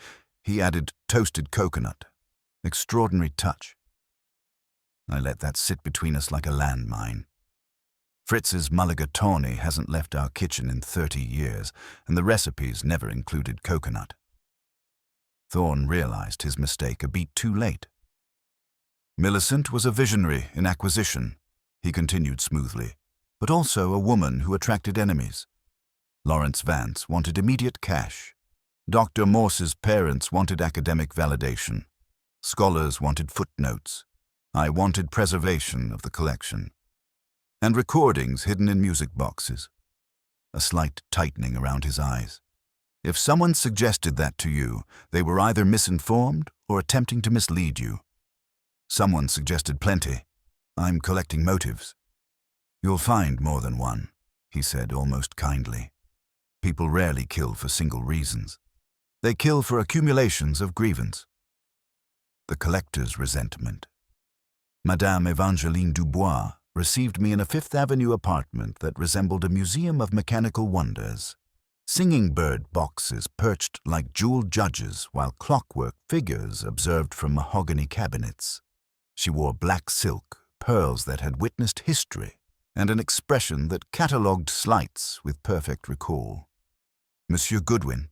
He added toasted coconut. Extraordinary touch. I let that sit between us like a landmine. Fritz's mulligatawny hasn't left our kitchen in 30 years, and the recipes never included coconut. Thorne realized his mistake a beat too late. Millicent was a visionary in acquisition, he continued smoothly, but also a woman who attracted enemies. Lawrence Vance wanted immediate cash. Dr. Morse's parents wanted academic validation. Scholars wanted footnotes. I wanted preservation of the collection. And recordings hidden in music boxes. A slight tightening around his eyes. If someone suggested that to you, they were either misinformed or attempting to mislead you. Someone suggested plenty. I'm collecting motives. You'll find more than one, he said almost kindly. People rarely kill for single reasons. They kill for accumulations of grievance. The collector's resentment. Madame Evangeline Dubois received me in a Fifth Avenue apartment that resembled a museum of mechanical wonders. Singing bird boxes perched like jeweled judges while clockwork figures observed from mahogany cabinets. She wore black silk, pearls that had witnessed history, and an expression that catalogued slights with perfect recall. Monsieur Goodwin,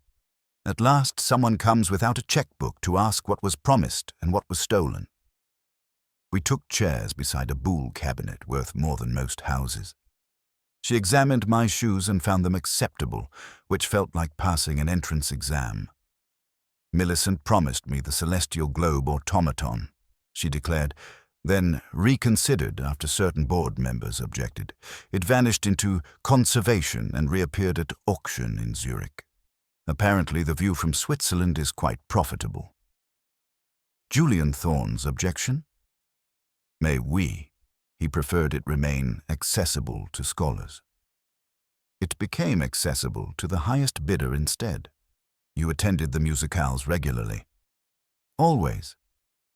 at last someone comes without a checkbook to ask what was promised and what was stolen. We took chairs beside a Boule cabinet worth more than most houses. She examined my shoes and found them acceptable, which felt like passing an entrance exam. Millicent promised me the celestial globe automaton, she declared, then reconsidered after certain board members objected. It vanished into conservation and reappeared at auction in Zurich. Apparently the view from Switzerland is quite profitable. Julian Thorne's objection? Mais oui, he preferred it remain accessible to scholars. It became accessible to the highest bidder instead. You attended the musicales regularly. Always.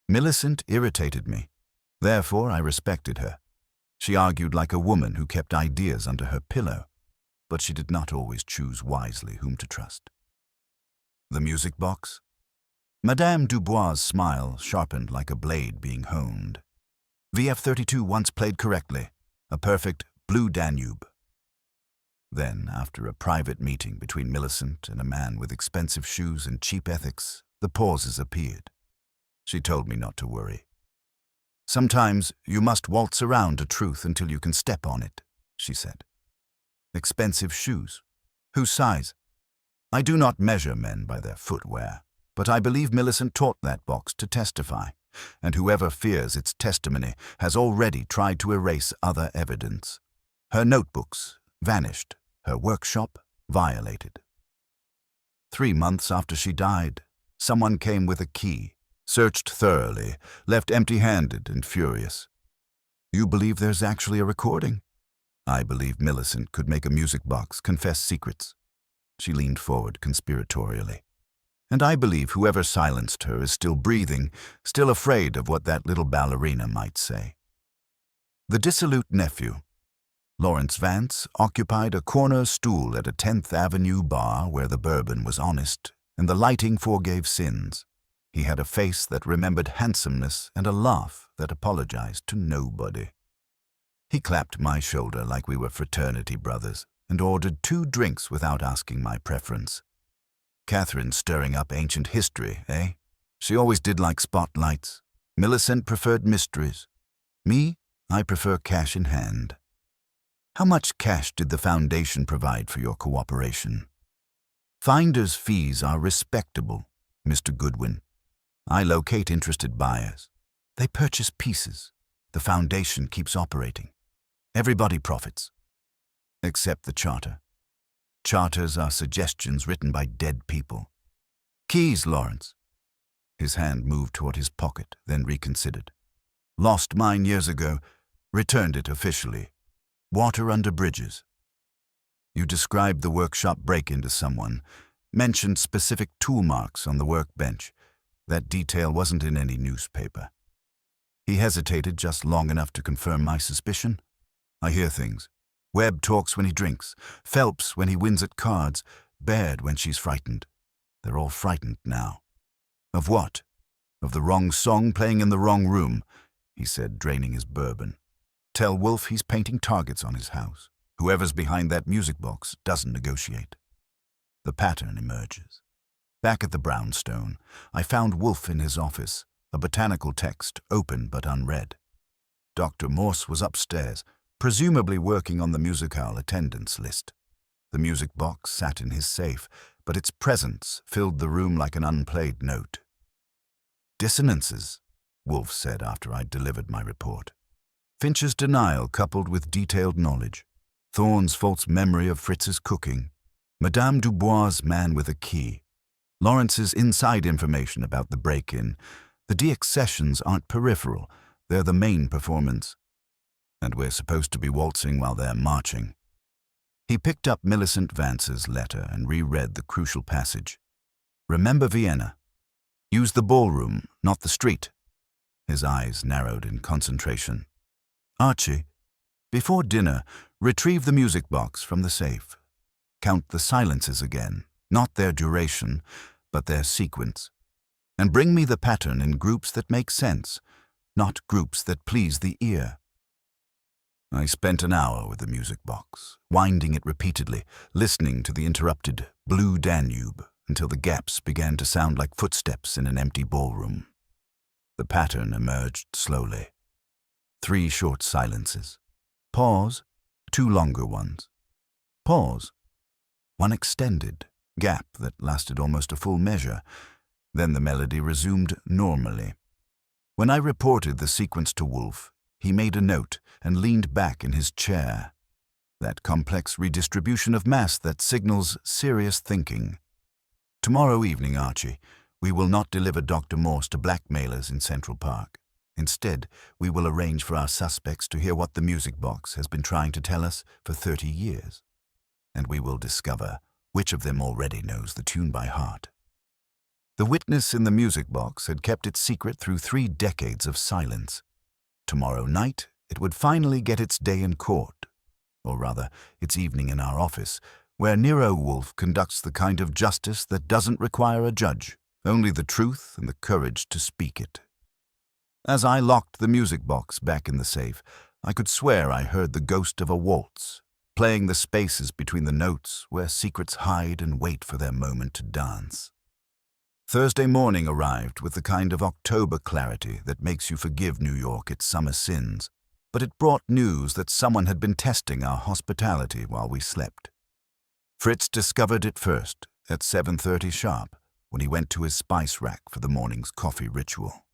Millicent irritated me. Therefore, I respected her. She argued like a woman who kept ideas under her pillow, but she did not always choose wisely whom to trust. The music box? Madame Dubois' smile sharpened like a blade being honed. VF32 once played correctly, a perfect Blue Danube. Then, after a private meeting between Millicent and a man with expensive shoes and cheap ethics, the pauses appeared. She told me not to worry. Sometimes you must waltz around a truth until you can step on it, she said. Expensive shoes. Whose size? I do not measure men by their footwear, but I believe Millicent taught that box to testify, and whoever fears its testimony has already tried to erase other evidence. Her notebooks vanished, her workshop violated. 3 months after she died, someone came with a key, searched thoroughly, left empty-handed and furious. You believe there's actually a recording? I believe Millicent could make a music box confess secrets. She leaned forward conspiratorially. And I believe whoever silenced her is still breathing, still afraid of what that little ballerina might say. The dissolute nephew, Lawrence Vance, occupied a corner stool at a 10th Avenue bar where the bourbon was honest and the lighting forgave sins. He had a face that remembered handsomeness and a laugh that apologized to nobody. He clapped my shoulder like we were fraternity brothers and ordered 2 drinks without asking my preference. Catherine stirring up ancient history, eh? She always did like spotlights. Millicent preferred mysteries. Me, I prefer cash in hand. How much cash did the foundation provide for your cooperation? Finder's fees are respectable, Mr. Goodwin. I locate interested buyers. They purchase pieces. The foundation keeps operating. Everybody profits. Except the charter. Charters are suggestions written by dead people. Keys, Lawrence. His hand moved toward his pocket, then reconsidered. Lost mine years ago. Returned it officially. Water under bridges. You described the workshop break-in to someone. Mentioned specific tool marks on the workbench. That detail wasn't in any newspaper. He hesitated just long enough to confirm my suspicion. I hear things. Webb talks when he drinks. Phelps when he wins at cards. Baird when she's frightened. They're all frightened now. Of what? Of the wrong song playing in the wrong room, he said, draining his bourbon. Tell Wolfe he's painting targets on his house. Whoever's behind that music box doesn't negotiate. The pattern emerges. Back at the brownstone, I found Wolfe in his office, a botanical text, open but unread. Dr. Morse was upstairs, presumably working on the musicale attendance list. The music box sat in his safe, but its presence filled the room like an unplayed note. Dissonances, Wolfe said after I'd delivered my report. Finch's denial coupled with detailed knowledge. Thorne's false memory of Fritz's cooking. Madame Dubois' man with a key. Lawrence's inside information about the break-in. The deaccessions aren't peripheral, they're the main performance. And we're supposed to be waltzing while they're marching. He picked up Millicent Vance's letter and reread the crucial passage. Remember Vienna. Use the ballroom, not the street. His eyes narrowed in concentration. Archie, before dinner, retrieve the music box from the safe. Count the silences again, not their duration, but their sequence. And bring me the pattern in groups that make sense, not groups that please the ear. I spent an hour with the music box, winding it repeatedly, listening to the interrupted Blue Danube until the gaps began to sound like footsteps in an empty ballroom. The pattern emerged slowly. 3 short silences. Pause, 2 longer ones. Pause. 1 extended gap that lasted almost a full measure. Then the melody resumed normally. When I reported the sequence to Wolfe, he made a note and leaned back in his chair. That complex redistribution of mass that signals serious thinking. Tomorrow evening, Archie, we will not deliver Dr. Morse to blackmailers in Central Park. Instead, we will arrange for our suspects to hear what the music box has been trying to tell us for 30 years. And we will discover which of them already knows the tune by heart. The witness in the music box had kept it secret through 3 decades of silence. Tomorrow night, it would finally get its day in court, or rather, its evening in our office, where Nero Wolfe conducts the kind of justice that doesn't require a judge, only the truth and the courage to speak it. As I locked the music box back in the safe, I could swear I heard the ghost of a waltz, playing the spaces between the notes where secrets hide and wait for their moment to dance. Thursday morning arrived with the kind of October clarity that makes you forgive New York its summer sins, but it brought news that someone had been testing our hospitality while we slept. Fritz discovered it first, at 7:30 sharp, when he went to his spice rack for the morning's coffee ritual.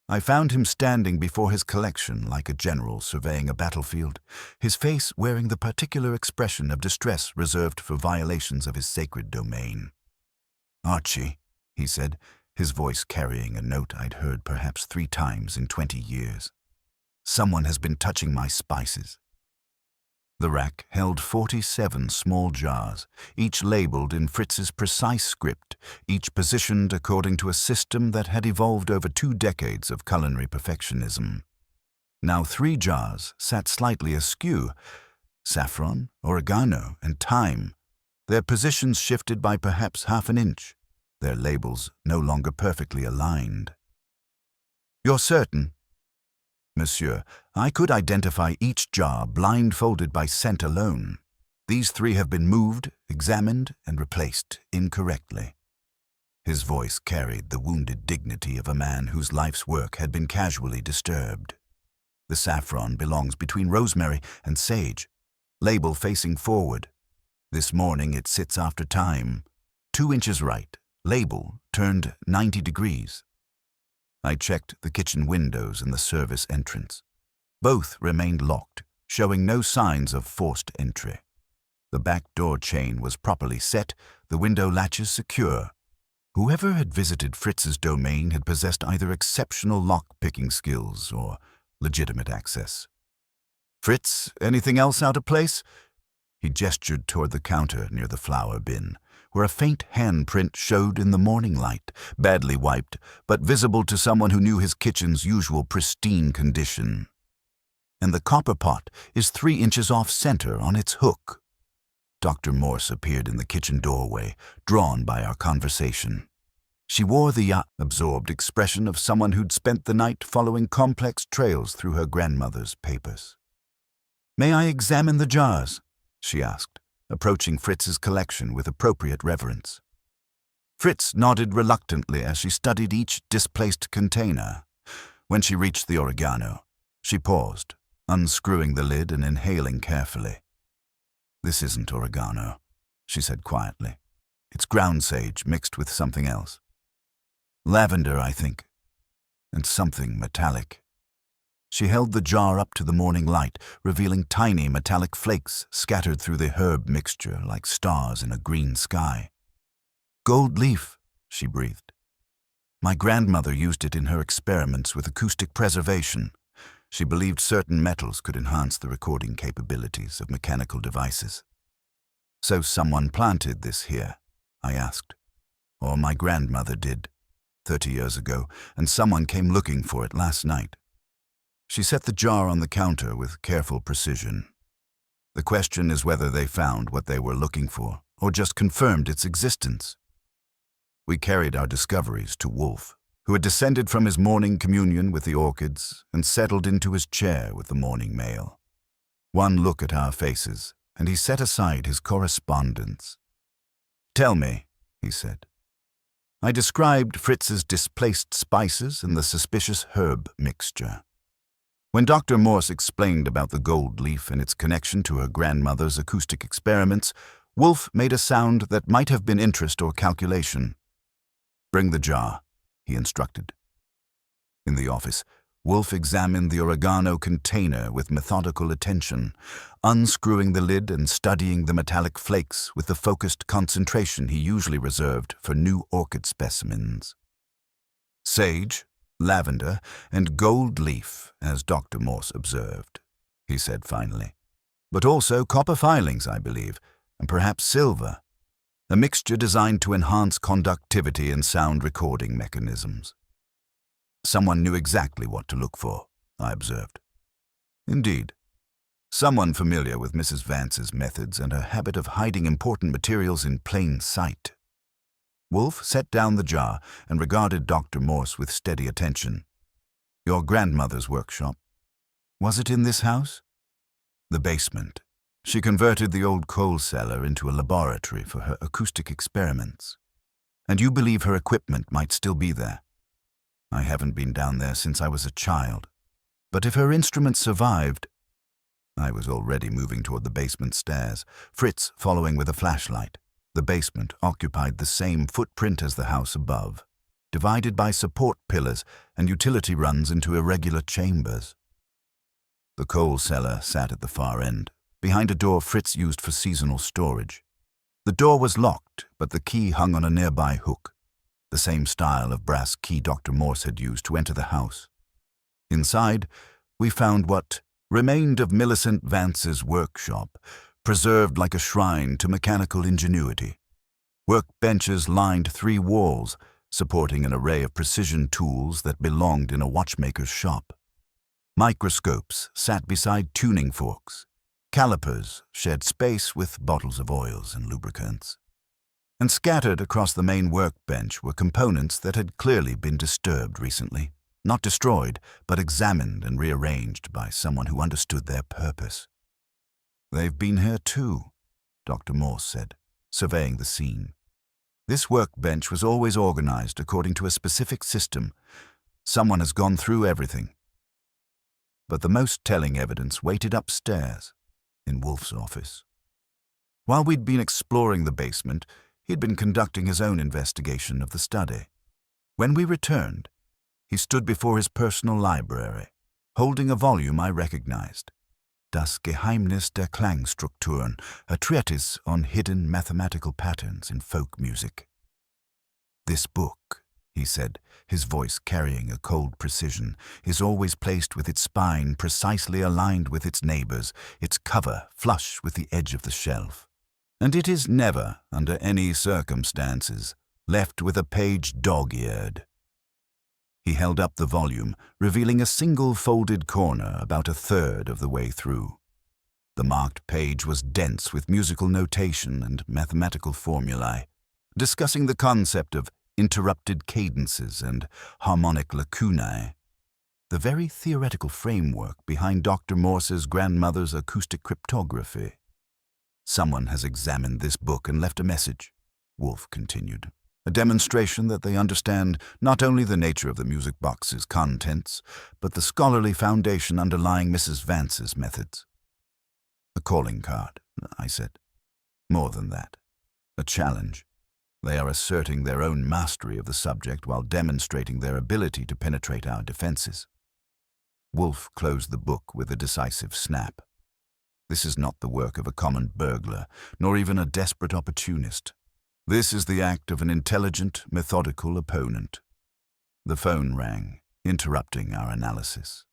I found him standing before his collection like a general surveying a battlefield, his face wearing the particular expression of distress reserved for violations of his sacred domain. "Archie," he said, his voice carrying a note I'd heard perhaps 3 times in 20 years. "Someone has been touching my spices." The rack held 47 small jars, each labeled in Fritz's precise script, each positioned according to a system that had evolved over 2 decades of culinary perfectionism. Now 3 jars sat slightly askew, saffron, oregano, and thyme, their positions shifted by perhaps half an inch, their labels no longer perfectly aligned. "You're certain?" "Monsieur, I could identify each jar blindfolded by scent alone. These 3 have been moved, examined, and replaced incorrectly." His voice carried the wounded dignity of a man whose life's work had been casually disturbed. "The saffron belongs between rosemary and sage. Label facing forward. This morning it sits after thyme. 2 inches right. Label turned 90 degrees. I checked the kitchen windows and the service entrance. Both remained locked, showing no signs of forced entry. The back door chain was properly set, the window latches secure. Whoever had visited Fritz's domain had possessed either exceptional lock-picking skills or legitimate access. "Fritz, anything else out of place?" He gestured toward the counter near the flour bin, where a faint handprint showed in the morning light, badly wiped, but visible to someone who knew his kitchen's usual pristine condition. "And the copper pot is 3 inches off-center on its hook." Dr. Morse appeared in the kitchen doorway, drawn by our conversation. She wore the absorbed expression of someone who'd spent the night following complex trails through her grandmother's papers. "May I examine the jars?" she asked, approaching Fritz's collection with appropriate reverence. Fritz nodded reluctantly as she studied each displaced container. When she reached the oregano, she paused, unscrewing the lid and inhaling carefully. "This isn't oregano," she said quietly. "It's ground sage mixed with something else. Lavender, I think, and something metallic." She held the jar up to the morning light, revealing tiny metallic flakes scattered through the herb mixture like stars in a green sky. "Gold leaf," she breathed. "My grandmother used it in her experiments with acoustic preservation. She believed certain metals could enhance the recording capabilities of mechanical devices." "So someone planted this here?" I asked. "Or my grandmother did, 30 years ago, and someone came looking for it last night." She set the jar on the counter with careful precision. "The question is whether they found what they were looking for, or just confirmed its existence." We carried our discoveries to Wolfe, who had descended from his morning communion with the orchids and settled into his chair with the morning mail. One look at our faces, and he set aside his correspondence. "Tell me," he said. I described Fritz's displaced spices and the suspicious herb mixture. When Dr. Morse explained about the gold leaf and its connection to her grandmother's acoustic experiments, Wolfe made a sound that might have been interest or calculation. "Bring the jar," he instructed. In the office, Wolfe examined the oregano container with methodical attention, unscrewing the lid and studying the metallic flakes with the focused concentration he usually reserved for new orchid specimens. "Sage, lavender, and gold leaf, as Dr. Morse observed," he said finally. "But also copper filings, I believe, and perhaps silver. A mixture designed to enhance conductivity and sound recording mechanisms." "Someone knew exactly what to look for," I observed. "Indeed. Someone familiar with Mrs. Vance's methods and her habit of hiding important materials in plain sight." Wolfe set down the jar and regarded Dr. Morse with steady attention. "Your grandmother's workshop. Was it in this house?" "The basement. She converted the old coal cellar into a laboratory for her acoustic experiments. And you believe her equipment might still be there?" "I haven't been down there since I was a child. But if her instruments survived—" I was already moving toward the basement stairs, Fritz following with a flashlight. The basement occupied the same footprint as the house above, divided by support pillars and utility runs into irregular chambers. The coal cellar sat at the far end, behind a door Fritz used for seasonal storage. The door was locked, but the key hung on a nearby hook, the same style of brass key Dr. Morse had used to enter the house. Inside, we found what remained of Millicent Vance's workshop, preserved like a shrine to mechanical ingenuity. Workbenches lined 3 walls, supporting an array of precision tools that belonged in a watchmaker's shop. Microscopes sat beside tuning forks. Calipers shared space with bottles of oils and lubricants. And scattered across the main workbench were components that had clearly been disturbed recently, not destroyed, but examined and rearranged by someone who understood their purpose. "They've been here too," Dr. Morse said, surveying the scene. "This workbench was always organized according to a specific system. Someone has gone through everything." But the most telling evidence waited upstairs, in Wolfe's office. While we'd been exploring the basement, he'd been conducting his own investigation of the study. When we returned, He stood before his personal library, holding a volume I recognized. Das Geheimnis der Klangstrukturen, a treatise on hidden mathematical patterns in folk music. This book, he said, his voice carrying a cold precision, is always placed with its spine precisely aligned with its neighbors, its cover flush with the edge of the shelf. And it is never, under any circumstances, left with a page dog-eared. He held up the volume, revealing a single folded corner about a third of the way through. The marked page was dense with musical notation and mathematical formulae, discussing the concept of interrupted cadences and harmonic lacunae, the very theoretical framework behind Dr. Morse's grandmother's acoustic cryptography. Someone has examined this book and left a message, Wolfe continued, a demonstration that they understand not only the nature of the music box's contents, but the scholarly foundation underlying Mrs. Vance's methods. A calling card, I said. More than that. A challenge. They are asserting their own mastery of the subject while demonstrating their ability to penetrate our defenses. Wolfe closed the book with a decisive snap. This is not the work of a common burglar, nor even a desperate opportunist. This is the act of an intelligent, methodical opponent. The phone rang, interrupting our analysis.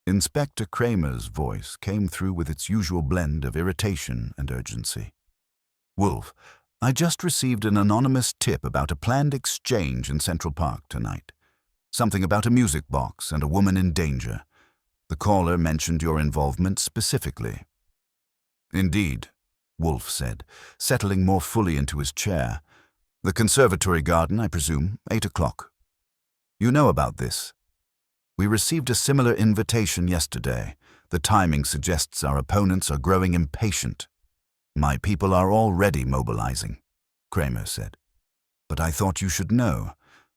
Inspector Kramer's voice came through with its usual blend of irritation and urgency. Wolfe, I just received an anonymous tip about a planned exchange in Central Park tonight. Something about a music box and a woman in danger. The caller mentioned your involvement specifically. Indeed, Wolfe said, settling more fully into his chair. The conservatory garden, I presume, 8 o'clock. You know about this. We received a similar invitation yesterday. The timing suggests our opponents are growing impatient. My people are already mobilizing, Kramer said. But I thought you should know.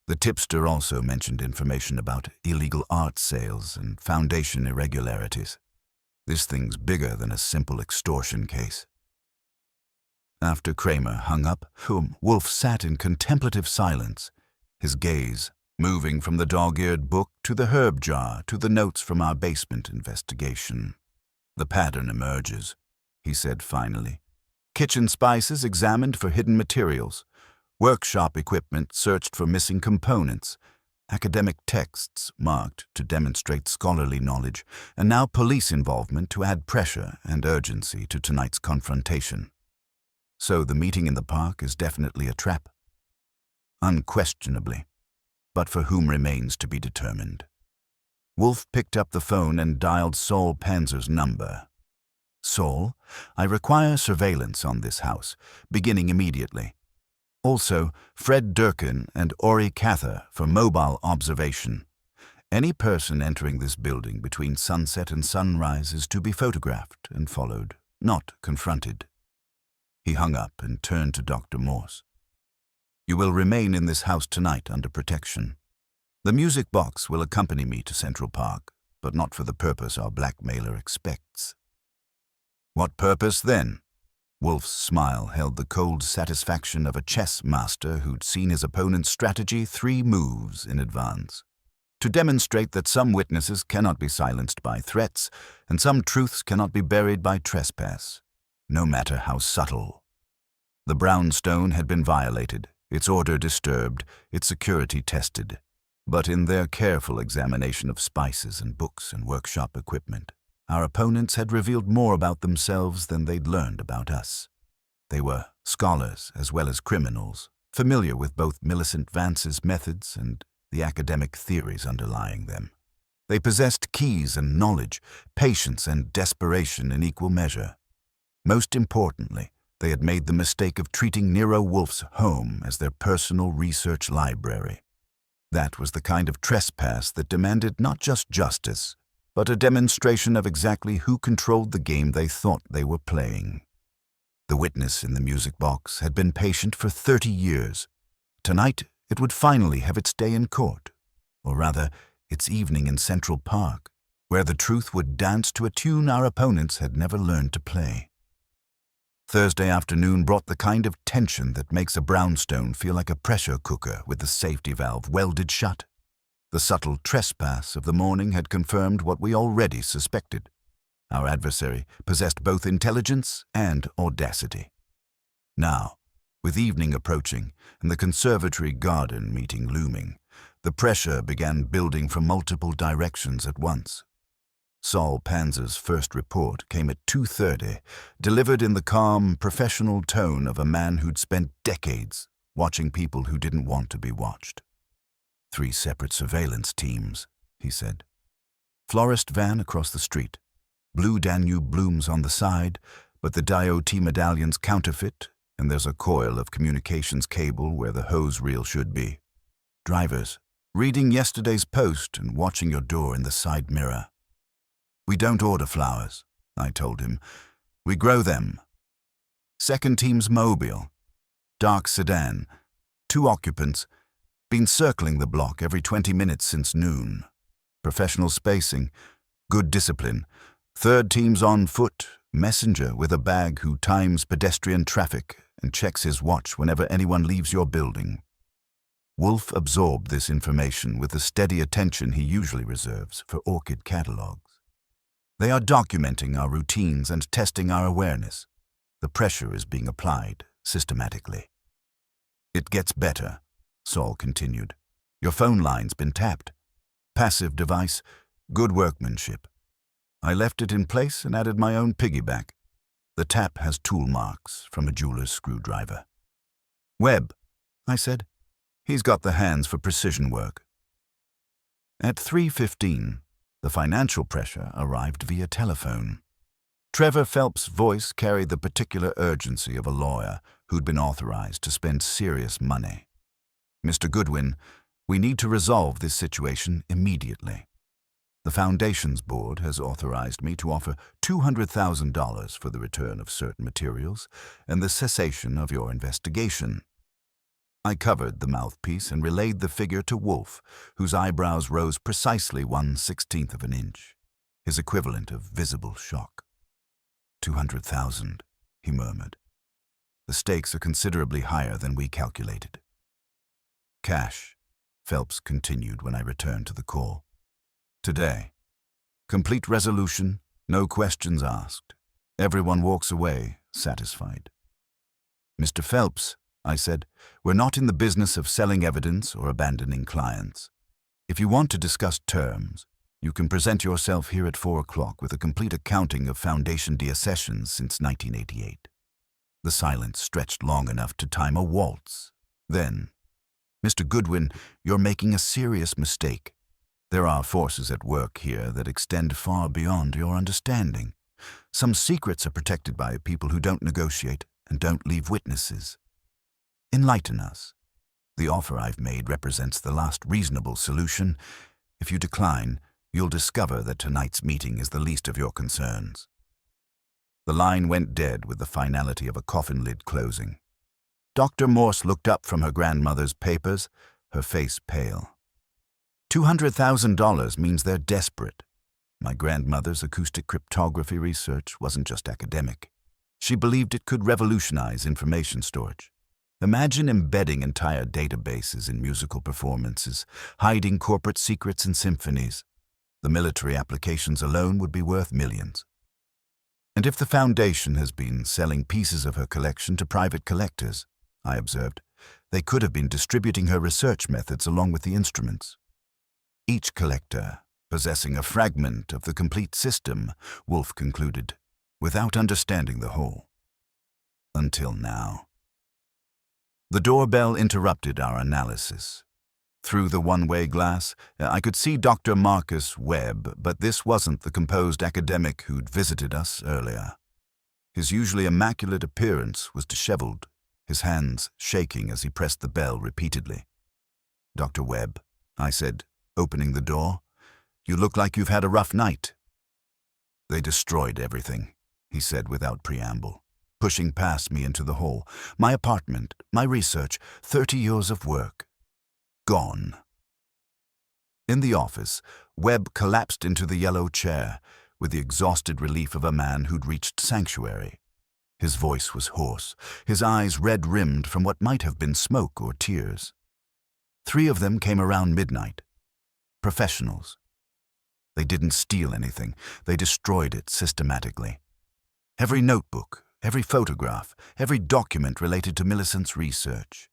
The tipster also mentioned information about illegal art sales and foundation irregularities. This thing's bigger than a simple extortion case. After Kramer hung up, Wolfe sat in contemplative silence, his gaze moving from the dog-eared book to the herb jar to the notes from our basement investigation. The pattern emerges, he said finally. Kitchen spices examined for hidden materials, workshop equipment searched for missing components, academic texts marked to demonstrate scholarly knowledge, and now police involvement to add pressure and urgency to tonight's confrontation. So the meeting in the park is definitely a trap. Unquestionably, but for whom remains to be determined. Wolfe picked up the phone and dialed Saul Panzer's number. Saul, I require surveillance on this house, beginning immediately. Also, Fred Durkin and Ori Cather for mobile observation. Any person entering this building between sunset and sunrise is to be photographed and followed, not confronted. He hung up and turned to Dr. Morse. You will remain in this house tonight under protection. The music box will accompany me to Central Park, but not for the purpose our blackmailer expects. What purpose then? Wolfe's smile held the cold satisfaction of a chess master who'd seen his opponent's strategy 3 moves in advance. To demonstrate that some witnesses cannot be silenced by threats, and some truths cannot be buried by trespass, no matter how subtle. The brownstone had been violated, its order disturbed, its security tested. But in their careful examination of spices and books and workshop equipment, our opponents had revealed more about themselves than they'd learned about us. They were scholars as well as criminals, familiar with both Millicent Vance's methods and the academic theories underlying them. They possessed keys and knowledge, patience and desperation in equal measure. Most importantly, they had made the mistake of treating Nero Wolfe's home as their personal research library. That was the kind of trespass that demanded not just justice, but a demonstration of exactly who controlled the game they thought they were playing. The witness in the music box had been patient for 30 years. Tonight, it would finally have its day in court, or rather, its evening in Central Park, where the truth would dance to a tune our opponents had never learned to play. Thursday afternoon brought the kind of tension that makes a brownstone feel like a pressure cooker with the safety valve welded shut. The subtle trespass of the morning had confirmed what we already suspected. Our adversary possessed both intelligence and audacity. Now, with evening approaching and the conservatory garden meeting looming, the pressure began building from multiple directions at once. Saul Panzer's first report came at 2:30, delivered in the calm, professional tone of a man who'd spent decades watching people who didn't want to be watched. 3 separate surveillance teams, he said. Florist van across the street. Blue Danube blooms on the side, but the DIOT medallion's counterfeit, and there's a coil of communications cable where the hose reel should be. Drivers, reading yesterday's post and watching your door in the side mirror. We don't order flowers, I told him. We grow them. Second team's mobile. Dark sedan. 2 occupants. Been circling the block every 20 minutes since noon. Professional spacing. Good discipline. Third team's on foot. Messenger with a bag who times pedestrian traffic and checks his watch whenever anyone leaves your building. Wolfe absorbed this information with the steady attention he usually reserves for orchid catalogs. They are documenting our routines and testing our awareness. The pressure is being applied systematically. It gets better, Saul continued. Your phone line's been tapped. Passive device, good workmanship. I left it in place and added my own piggyback. The tap has tool marks from a jeweler's screwdriver. Webb, I said. He's got the hands for precision work. At 3:15, the financial pressure arrived via telephone. Trevor Phelps' voice carried the particular urgency of a lawyer who'd been authorized to spend serious money. Mr. Goodwin, we need to resolve this situation immediately. The Foundation's board has authorized me to offer $200,000 for the return of certain materials and the cessation of your investigation. I covered the mouthpiece and relayed the figure to Wolfe, whose eyebrows rose precisely 1/16 of an inch, his equivalent of visible shock. 200,000, he murmured. The stakes are considerably higher than we calculated. Cash, Phelps continued when I returned to the call. Today. Complete resolution, no questions asked. Everyone walks away satisfied. Mr. Phelps, I said, we're not in the business of selling evidence or abandoning clients. If you want to discuss terms, you can present yourself here at 4 o'clock with a complete accounting of Foundation deaccessions since 1988. The silence stretched long enough to time a waltz. Then, Mr. Goodwin, you're making a serious mistake. There are forces at work here that extend far beyond your understanding. Some secrets are protected by people who don't negotiate and don't leave witnesses. Enlighten us. The offer I've made represents the last reasonable solution. If you decline, you'll discover that tonight's meeting is the least of your concerns. The line went dead with the finality of a coffin lid closing. Dr. Morse looked up from her grandmother's papers, her face pale. $200,000 means they're desperate. My grandmother's acoustic cryptography research wasn't just academic. She believed it could revolutionize information storage. Imagine embedding entire databases in musical performances, hiding corporate secrets in symphonies. The military applications alone would be worth millions. And if the Foundation has been selling pieces of her collection to private collectors, I observed, they could have been distributing her research methods along with the instruments. Each collector possessing a fragment of the complete system, Wolfe concluded, without understanding the whole. Until now. The doorbell interrupted our analysis. Through the one-way glass, I could see Dr. Marcus Webb, but this wasn't the composed academic who'd visited us earlier. His usually immaculate appearance was disheveled, his hands shaking as he pressed the bell repeatedly. Dr. Webb, I said, opening the door, you look like you've had a rough night. They destroyed everything, he said without preamble, pushing past me into the hall. My apartment, my research, 30 years of work. Gone. In the office, Webb collapsed into the yellow chair with the exhausted relief of a man who'd reached sanctuary. His voice was hoarse, his eyes red-rimmed from what might have been smoke or tears. 3 of them came around midnight. professionals. They didn't steal anything, they destroyed it systematically. Every notebook, every photograph, every document related to Millicent's research.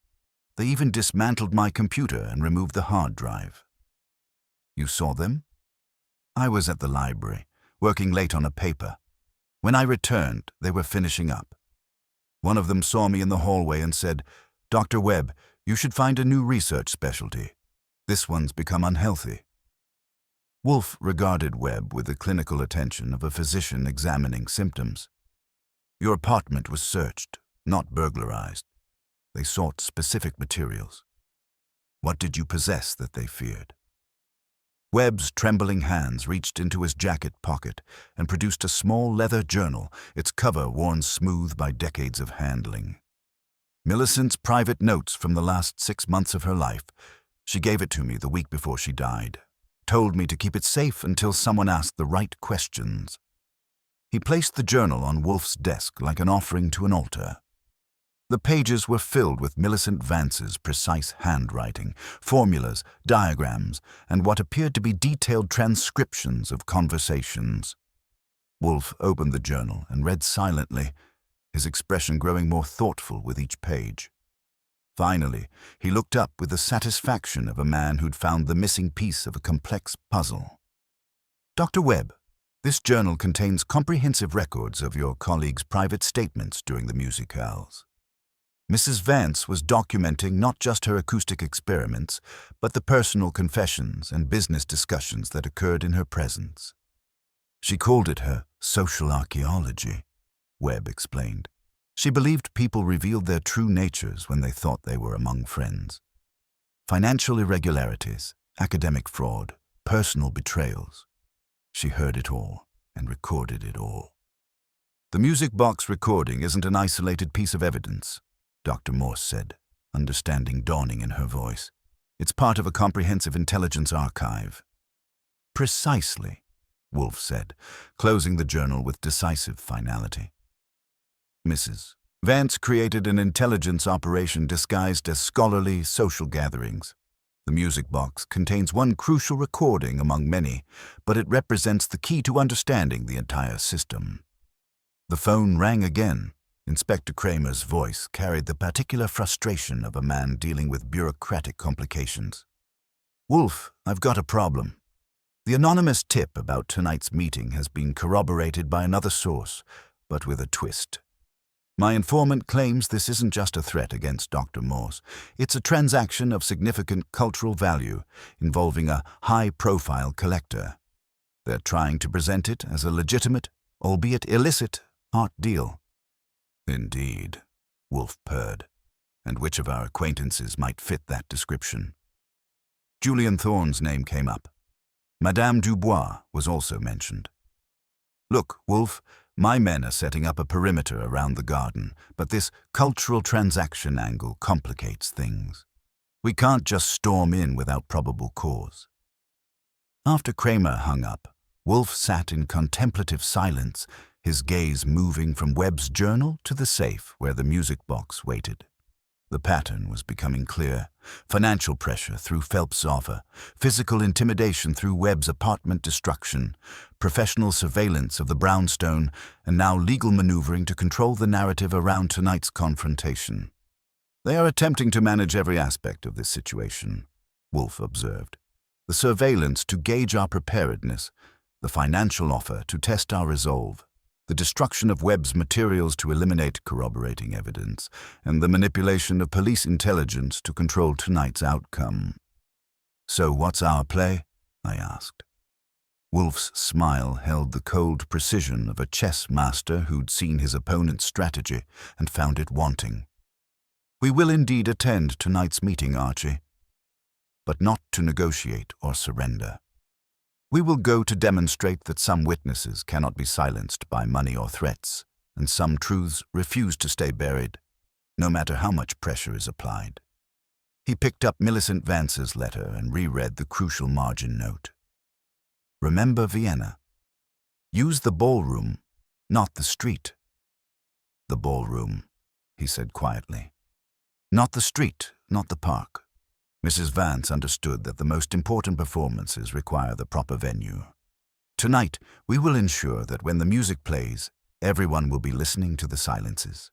They even dismantled my computer and removed the hard drive. You saw them? I was at the library, working late on a paper. When I returned, they were finishing up. One of them saw me in the hallway and said, "Dr. Webb, you should find a new research specialty. This one's become unhealthy." Wolfe regarded Webb with the clinical attention of a physician examining symptoms. Your apartment was searched, not burglarized. They sought specific materials. What did you possess that they feared? Webb's trembling hands reached into his jacket pocket and produced a small leather journal, its cover worn smooth by decades of handling. Millicent's private notes from the last 6 months of her life. She gave it to me the week before she died. Told me to keep it safe until someone asked the right questions. He placed the journal on Wolfe's desk like an offering to an altar. The pages were filled with Millicent Vance's precise handwriting, formulas, diagrams, and what appeared to be detailed transcriptions of conversations. Wolfe opened the journal and read silently, his expression growing more thoughtful with each page. Finally, he looked up with the satisfaction of a man who'd found the missing piece of a complex puzzle. "Dr. Webb, this journal contains comprehensive records of your colleagues' private statements during the musicales. Mrs. Vance was documenting not just her acoustic experiments, but the personal confessions and business discussions that occurred in her presence. She called it her social archaeology," Webb explained. She believed people revealed their true natures when they thought they were among friends. Financial irregularities, academic fraud, personal betrayals. She heard it all and recorded it all. "The music box recording isn't an isolated piece of evidence," Dr. Morse said, understanding dawning in her voice. "It's part of a comprehensive intelligence archive." "Precisely," Wolfe said, closing the journal with decisive finality. "Mrs. Vance created an intelligence operation disguised as scholarly social gatherings. The music box contains one crucial recording among many, but it represents the key to understanding the entire system." The phone rang again. Inspector Kramer's voice carried the particular frustration of a man dealing with bureaucratic complications. "Wolfe, I've got a problem. The anonymous tip about tonight's meeting has been corroborated by another source, but with a twist. My informant claims this isn't just a threat against Dr. Morse. It's a transaction of significant cultural value involving a high-profile collector. They're trying to present it as a legitimate, albeit illicit, art deal." "Indeed," Wolfe purred. "And which of our acquaintances might fit that description?" Julian Thorne's name came up. Madame Dubois was also mentioned. "Look, Wolfe, my men are setting up a perimeter around the garden, but this cultural transaction angle complicates things. We can't just storm in without probable cause." After Kramer hung up, Wolfe sat in contemplative silence, his gaze moving from Webb's journal to the safe where the music box waited. The pattern was becoming clear. Financial pressure through Phelps' offer, physical intimidation through Webb's apartment destruction, professional surveillance of the brownstone, and now legal maneuvering to control the narrative around tonight's confrontation. "They are attempting to manage every aspect of this situation," Wolfe observed. "The surveillance to gauge our preparedness, the financial offer to test our resolve, the destruction of Webb's materials to eliminate corroborating evidence, and the manipulation of police intelligence to control tonight's outcome." "So what's our play?" I asked. Wolfe's smile held the cold precision of a chess master who'd seen his opponent's strategy and found it wanting. "We will indeed attend tonight's meeting, Archie, but not to negotiate or surrender. We will go to demonstrate that some witnesses cannot be silenced by money or threats, and some truths refuse to stay buried, no matter how much pressure is applied." He picked up Millicent Vance's letter and reread the crucial margin note. "Remember Vienna. Use the ballroom, not the street." "The ballroom," he said quietly. "Not the street, not the park. Mrs. Vance understood that the most important performances require the proper venue. Tonight, we will ensure that when the music plays, everyone will be listening to the silences,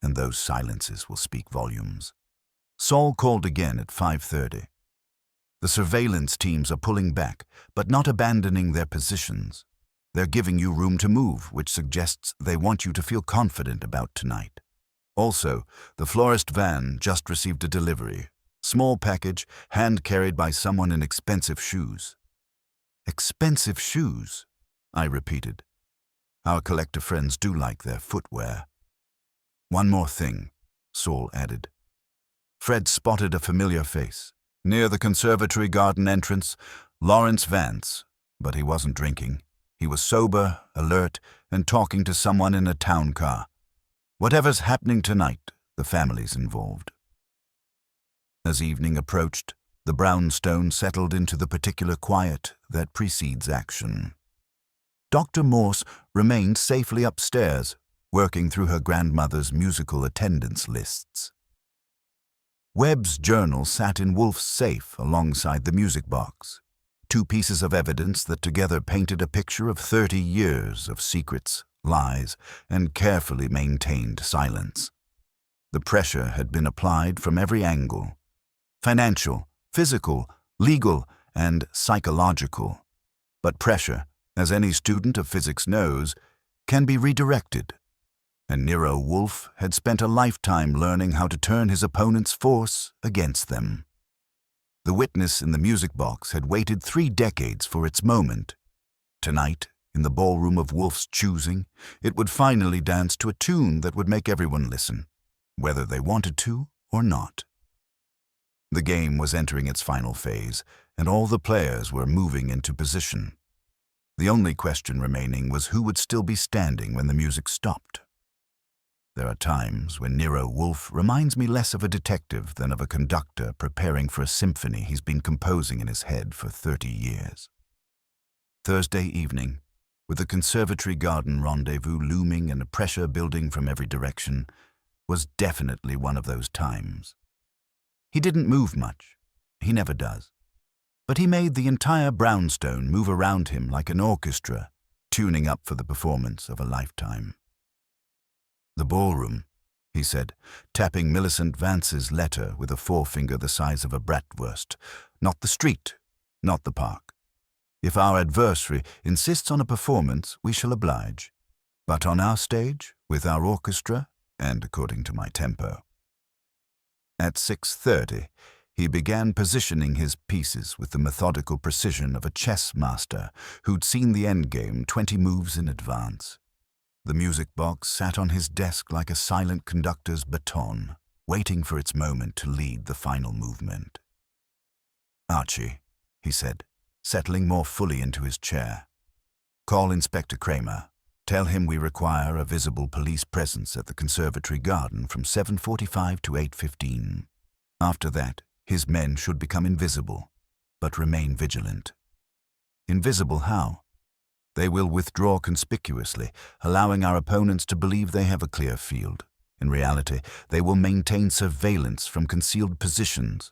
and those silences will speak volumes. Saul called again at 5:30. The surveillance teams are pulling back, but not abandoning their positions. They're giving you room to move, which suggests they want you to feel confident about tonight. Also, the florist van just received a delivery. Small package, hand-carried by someone in expensive shoes. Expensive shoes, I repeated. Our collector friends do like their footwear. One more thing, Saul added. Fred spotted a familiar face. Near the conservatory garden entrance, Lawrence Vance, but he wasn't drinking. He was sober, alert, and talking to someone in a town car. Whatever's happening tonight, the family's involved. As evening approached, the brownstone settled into the particular quiet that precedes action. Dr. Morse remained safely upstairs, working through her grandmother's musical attendance lists. Webb's journal sat in Wolfe's safe alongside the music box, two pieces of evidence that together painted a picture of 30 years of secrets, lies, and carefully maintained silence. The pressure had been applied from every angle: financial, physical, legal, and psychological. But pressure, as any student of physics knows, can be redirected. And Nero Wolfe had spent a lifetime learning how to turn his opponent's force against them. The witness in the music box had waited 3 decades for its moment. Tonight, in the ballroom of Wolfe's choosing, it would finally dance to a tune that would make everyone listen, whether they wanted to or not. The game was entering its final phase, and all the players were moving into position. The only question remaining was who would still be standing when the music stopped. There are times when Nero Wolfe reminds me less of a detective than of a conductor preparing for a symphony he's been composing in his head for 30 years. Thursday evening, with the conservatory garden rendezvous looming and a pressure building from every direction, was definitely one of those times. He didn't move much. He never does. But he made the entire brownstone move around him like an orchestra, tuning up for the performance of a lifetime. The ballroom, he said, tapping Millicent Vance's letter with a forefinger the size of a bratwurst. Not the street, not the park. If our adversary insists on a performance, we shall oblige. But on our stage, with our orchestra, and according to my tempo. At 6:30, he began positioning his pieces with the methodical precision of a chess master who'd seen the endgame 20 moves in advance. The music box sat on his desk like a silent conductor's baton, waiting for its moment to lead the final movement. Archie, he said, settling more fully into his chair. Call Inspector Kramer. Tell him we require a visible police presence at the conservatory garden from 7:45 to 8:15. After that, his men should become invisible, but remain vigilant. Invisible how? They will withdraw conspicuously, allowing our opponents to believe they have a clear field. In reality, they will maintain surveillance from concealed positions.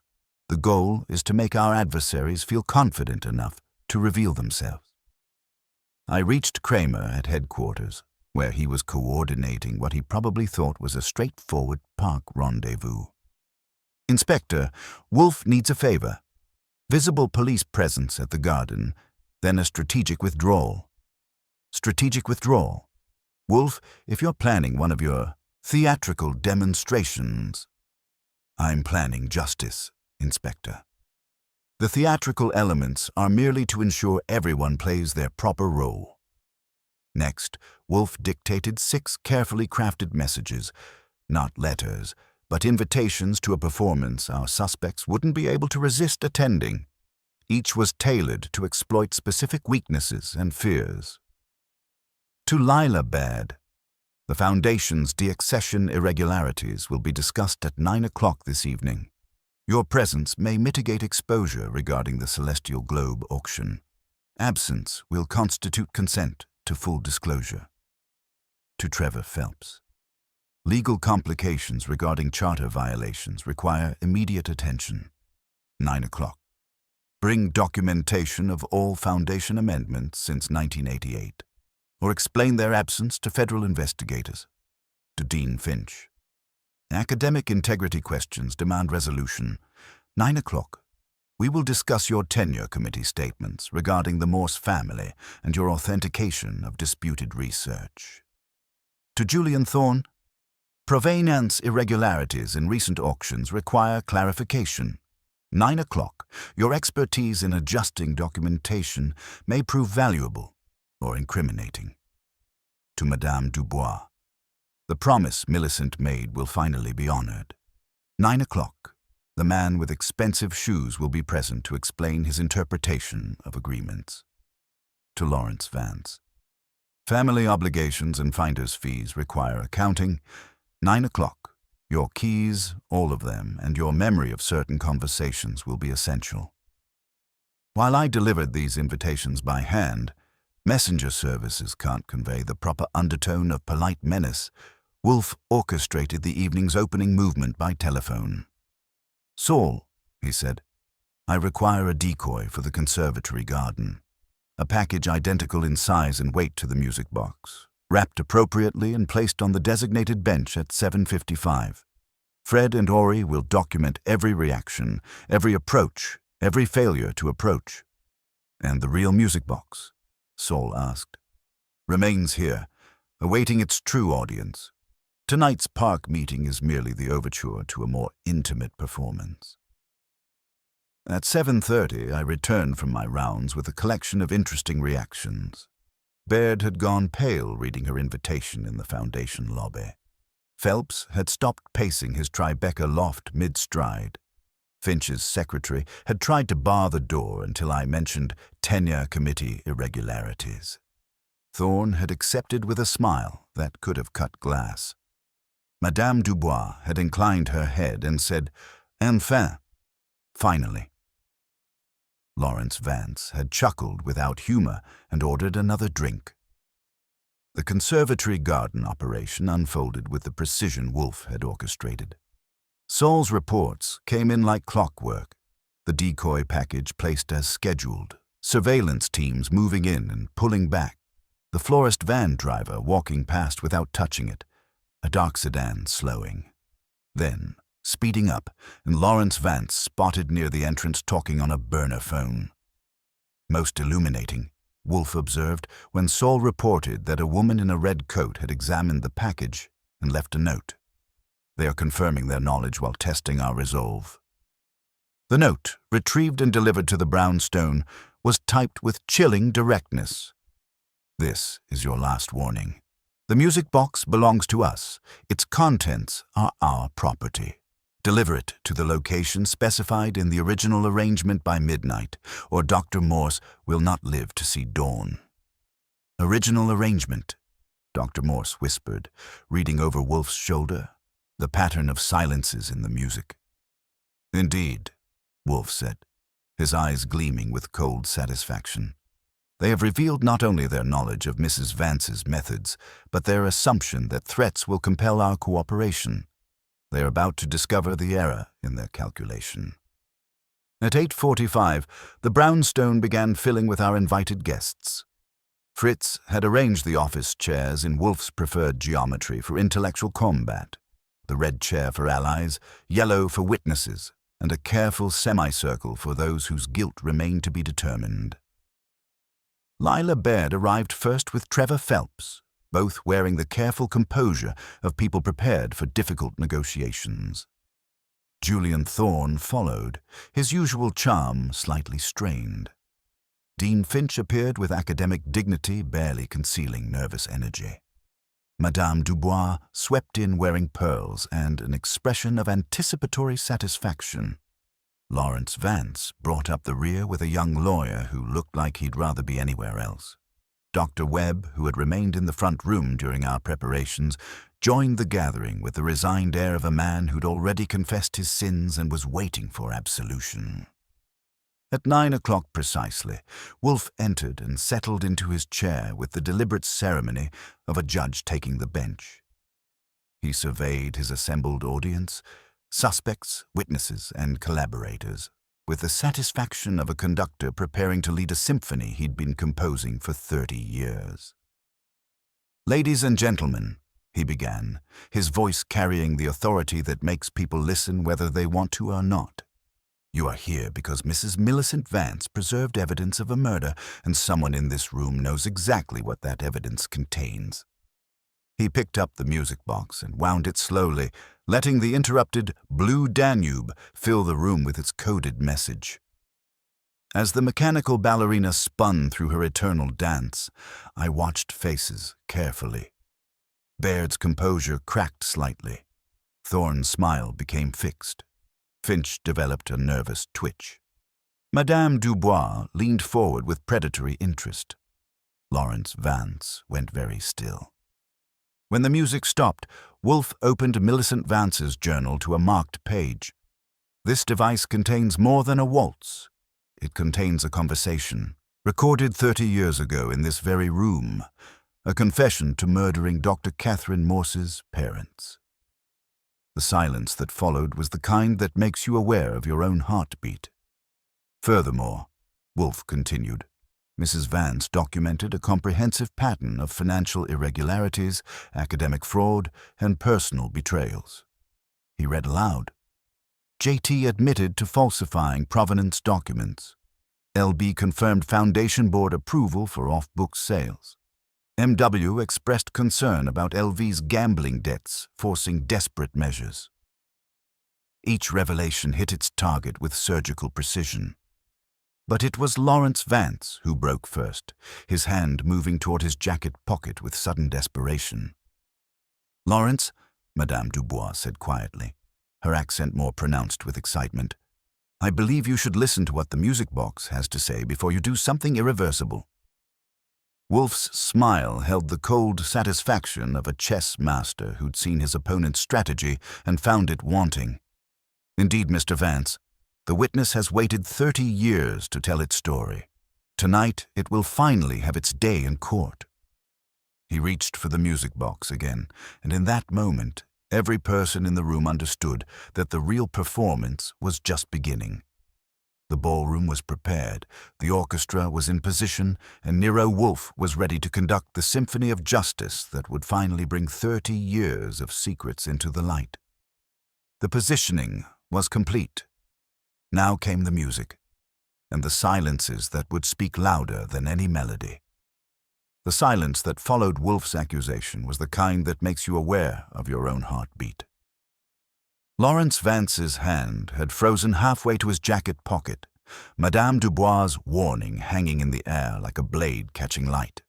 The goal is to make our adversaries feel confident enough to reveal themselves. I reached Kramer at headquarters, where he was coordinating what he probably thought was a straightforward park rendezvous. Inspector, Wolfe needs a favor. Visible police presence at the garden, then a strategic withdrawal. Strategic withdrawal. Wolfe, if you're planning one of your theatrical demonstrations. I'm planning justice, Inspector. The theatrical elements are merely to ensure everyone plays their proper role. Next, Wolfe dictated 6 carefully crafted messages, not letters, but invitations to a performance our suspects wouldn't be able to resist attending. Each was tailored to exploit specific weaknesses and fears. To Lila Bad, the Foundation's deaccession irregularities will be discussed at 9 o'clock this evening. Your presence may mitigate exposure regarding the Celestial Globe auction. Absence will constitute consent to full disclosure. To Trevor Phelps. Legal complications regarding charter violations require immediate attention. 9 o'clock. Bring documentation of all Foundation amendments since 1988, or explain their absence to federal investigators. To Dean Finch. Academic integrity questions demand resolution. 9 o'clock. We will discuss your tenure committee statements regarding the Morse family and your authentication of disputed research. To Julian Thorne. Provenance irregularities in recent auctions require clarification. 9 o'clock. Your expertise in adjusting documentation may prove valuable or incriminating. To Madame Dubois. The promise Millicent made will finally be honored. 9 o'clock. The man with expensive shoes will be present to explain his interpretation of agreements. To Lawrence Vance. Family obligations and finder's fees require accounting. 9 o'clock. Your keys, all of them, and your memory of certain conversations will be essential. While I delivered these invitations by hand, messenger services can't convey the proper undertone of polite menace. Wolfe orchestrated the evening's opening movement by telephone. "Saul," he said, "I require a decoy for the conservatory garden. A package identical in size and weight to the music box, wrapped appropriately and placed on the designated bench at 7:55. Fred and Ori will document every reaction, every approach, every failure to approach." "And the real music box?" Saul asked. "Remains here, awaiting its true audience. Tonight's park meeting is merely the overture to a more intimate performance." At 7:30, I returned from my rounds with a collection of interesting reactions. Baird had gone pale reading her invitation in the Foundation lobby. Phelps had stopped pacing his Tribeca loft mid-stride. Finch's secretary had tried to bar the door until I mentioned tenure committee irregularities. Thorne had accepted with a smile that could have cut glass. Madame Dubois had inclined her head and said, "Enfin," finally. Lawrence Vance had chuckled without humor and ordered another drink. The conservatory garden operation unfolded with the precision Wolfe had orchestrated. Saul's reports came in like clockwork, the decoy package placed as scheduled, surveillance teams moving in and pulling back, the florist van driver walking past without touching it, a dark sedan slowing. Then, speeding up, and Lawrence Vance spotted near the entrance talking on a burner phone. Most illuminating, Wolfe observed when Saul reported that a woman in a red coat had examined the package and left a note. "They are confirming their knowledge while testing our resolve." The note, retrieved and delivered to the brownstone, was typed with chilling directness. "This is your last warning. The music box belongs to us. Its contents are our property. Deliver it to the location specified in the original arrangement by midnight, or Dr. Morse will not live to see dawn." "Original arrangement," Dr. Morse whispered, reading over Wolfe's shoulder, the pattern of silences in the music. "Indeed," Wolfe said, his eyes gleaming with cold satisfaction. "They have revealed not only their knowledge of Mrs. Vance's methods, but their assumption that threats will compel our cooperation. They are about to discover the error in their calculation." At 8:45, the brownstone began filling with our invited guests. Fritz had arranged the office chairs in Wolfe's preferred geometry for intellectual combat, the red chair for allies, yellow for witnesses, and a careful semicircle for those whose guilt remained to be determined. Lila Baird arrived first with Trevor Phelps, both wearing the careful composure of people prepared for difficult negotiations. Julian Thorne followed, his usual charm slightly strained. Dean Finch appeared with academic dignity barely concealing nervous energy. Madame Dubois swept in wearing pearls and an expression of anticipatory satisfaction. Lawrence Vance brought up the rear with a young lawyer who looked like he'd rather be anywhere else. Dr. Webb, who had remained in the front room during our preparations, joined the gathering with the resigned air of a man who'd already confessed his sins and was waiting for absolution. At 9 o'clock precisely, Wolfe entered and settled into his chair with the deliberate ceremony of a judge taking the bench. He surveyed his assembled audience, suspects, witnesses, and collaborators, with the satisfaction of a conductor preparing to lead a symphony he'd been composing for 30 years. "Ladies and gentlemen," he began, his voice carrying the authority that makes people listen whether they want to or not. "You are here because Mrs. Millicent Vance preserved evidence of a murder, and someone in this room knows exactly what that evidence contains." He picked up the music box and wound it slowly, letting the interrupted Blue Danube fill the room with its coded message. As the mechanical ballerina spun through her eternal dance, I watched faces carefully. Baird's composure cracked slightly. Thorne's smile became fixed. Finch developed a nervous twitch. Madame Dubois leaned forward with predatory interest. Lawrence Vance went very still. When the music stopped, Wolfe opened Millicent Vance's journal to a marked page. "This device contains more than a waltz. It contains a conversation, recorded 30 years ago in this very room, a confession to murdering Dr. Catherine Morse's parents." The silence that followed was the kind that makes you aware of your own heartbeat. "Furthermore," Wolfe continued, "Mrs. Vance documented a comprehensive pattern of financial irregularities, academic fraud, and personal betrayals." He read aloud. "JT admitted to falsifying provenance documents. LB confirmed Foundation Board approval for off-book sales. MW expressed concern about LV's gambling debts, forcing desperate measures." Each revelation hit its target with surgical precision. But it was Lawrence Vance who broke first, his hand moving toward his jacket pocket with sudden desperation. "Lawrence," Madame Dubois said quietly, her accent more pronounced with excitement, "I believe you should listen to what the music box has to say before you do something irreversible." Wolfe's smile held the cold satisfaction of a chess master who'd seen his opponent's strategy and found it wanting. "Indeed, Mr. Vance, the witness has waited 30 years to tell its story. Tonight, it will finally have its day in court." He reached for the music box again, and in that moment, every person in the room understood that the real performance was just beginning. The ballroom was prepared, the orchestra was in position, and Nero Wolfe was ready to conduct the symphony of justice that would finally bring 30 years of secrets into the light. The positioning was complete. Now came the music, and the silences that would speak louder than any melody. The silence that followed Wolfe's accusation was the kind that makes you aware of your own heartbeat. Lawrence Vance's hand had frozen halfway to his jacket pocket, Madame Dubois' warning hanging in the air like a blade catching light.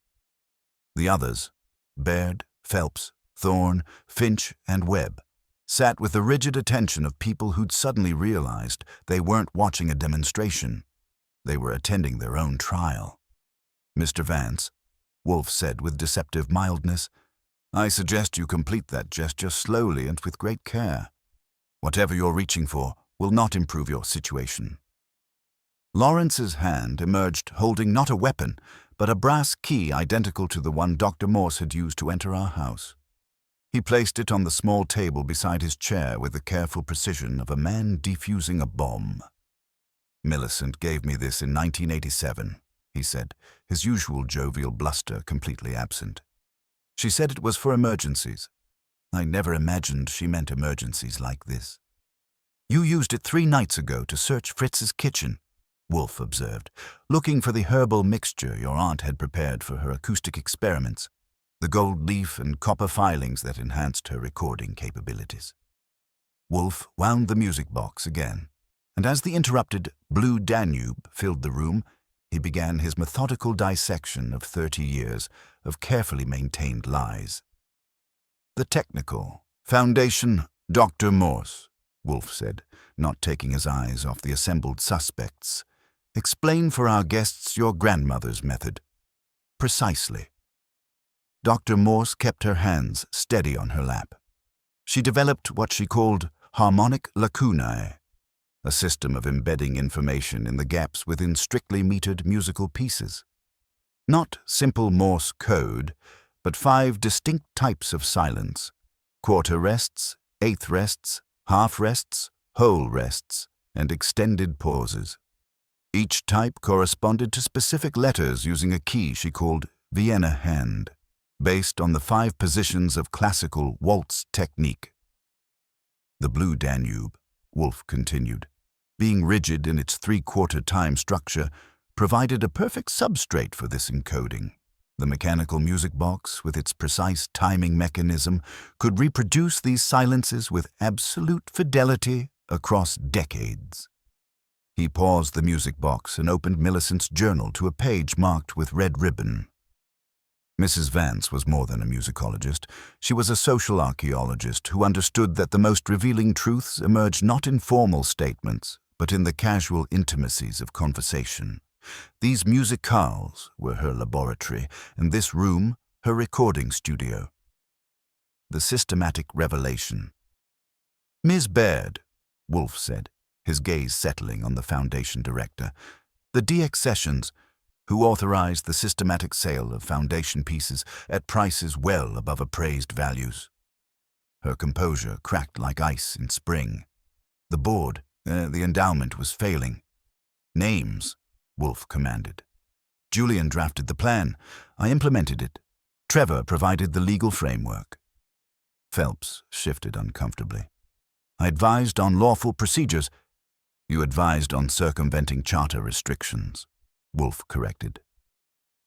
The others, Baird, Phelps, Thorne, Finch, and Webb, sat with the rigid attention of people who'd suddenly realized they weren't watching a demonstration. They were attending their own trial. "Mr. Vance," Wolfe said with deceptive mildness, "I suggest you complete that gesture slowly and with great care. Whatever you're reaching for will not improve your situation." Lawrence's hand emerged holding not a weapon, but a brass key identical to the one Dr. Morse had used to enter our house. He placed it on the small table beside his chair with the careful precision of a man defusing a bomb. "Millicent gave me this in 1987, he said, his usual jovial bluster completely absent. "She said it was for emergencies. I never imagined she meant emergencies like this." "You used it 3 nights ago to search Fritz's kitchen," Wolfe observed, "looking for the herbal mixture your aunt had prepared for her acoustic experiments, the gold leaf and copper filings that enhanced her recording capabilities." Wolfe wound the music box again, and as the interrupted Blue Danube filled the room, he began his methodical dissection of 30 years of carefully maintained lies. "The technical foundation, Dr. Morse," Wolfe said, not taking his eyes off the assembled suspects. "Explain for our guests your grandmother's method." "Precisely." Dr. Morse kept her hands steady on her lap. She developed what she called harmonic lacunae, a system of embedding information in the gaps within strictly metered musical pieces. Not simple Morse code, but 5 distinct types of silence: quarter rests, eighth rests, half rests, whole rests, and extended pauses. Each type corresponded to specific letters using a key she called Vienna hand, based on the 5 positions of classical waltz technique. The Blue Danube, Wolfe continued, being rigid in its 3/4 time structure, provided a perfect substrate for this encoding. The mechanical music box, with its precise timing mechanism, could reproduce these silences with absolute fidelity across decades. He paused the music box and opened Millicent's journal to a page marked with red ribbon. Mrs. Vance was more than a musicologist. She was a social archaeologist who understood that the most revealing truths emerge not in formal statements, but in the casual intimacies of conversation. These musicales were her laboratory, and this room her recording studio. The systematic revelation. "Ms. Baird," Wolfe said, his gaze settling on the Foundation director, "the DX who authorized the systematic sale of Foundation pieces at prices well above appraised values." Her composure cracked like ice in spring. The board, the endowment was failing. "Names," Wolfe commanded. "Julian drafted the plan. I implemented it. Trevor provided the legal framework." Phelps shifted uncomfortably. "I advised on lawful procedures." "You advised on circumventing charter restrictions," Wolfe corrected.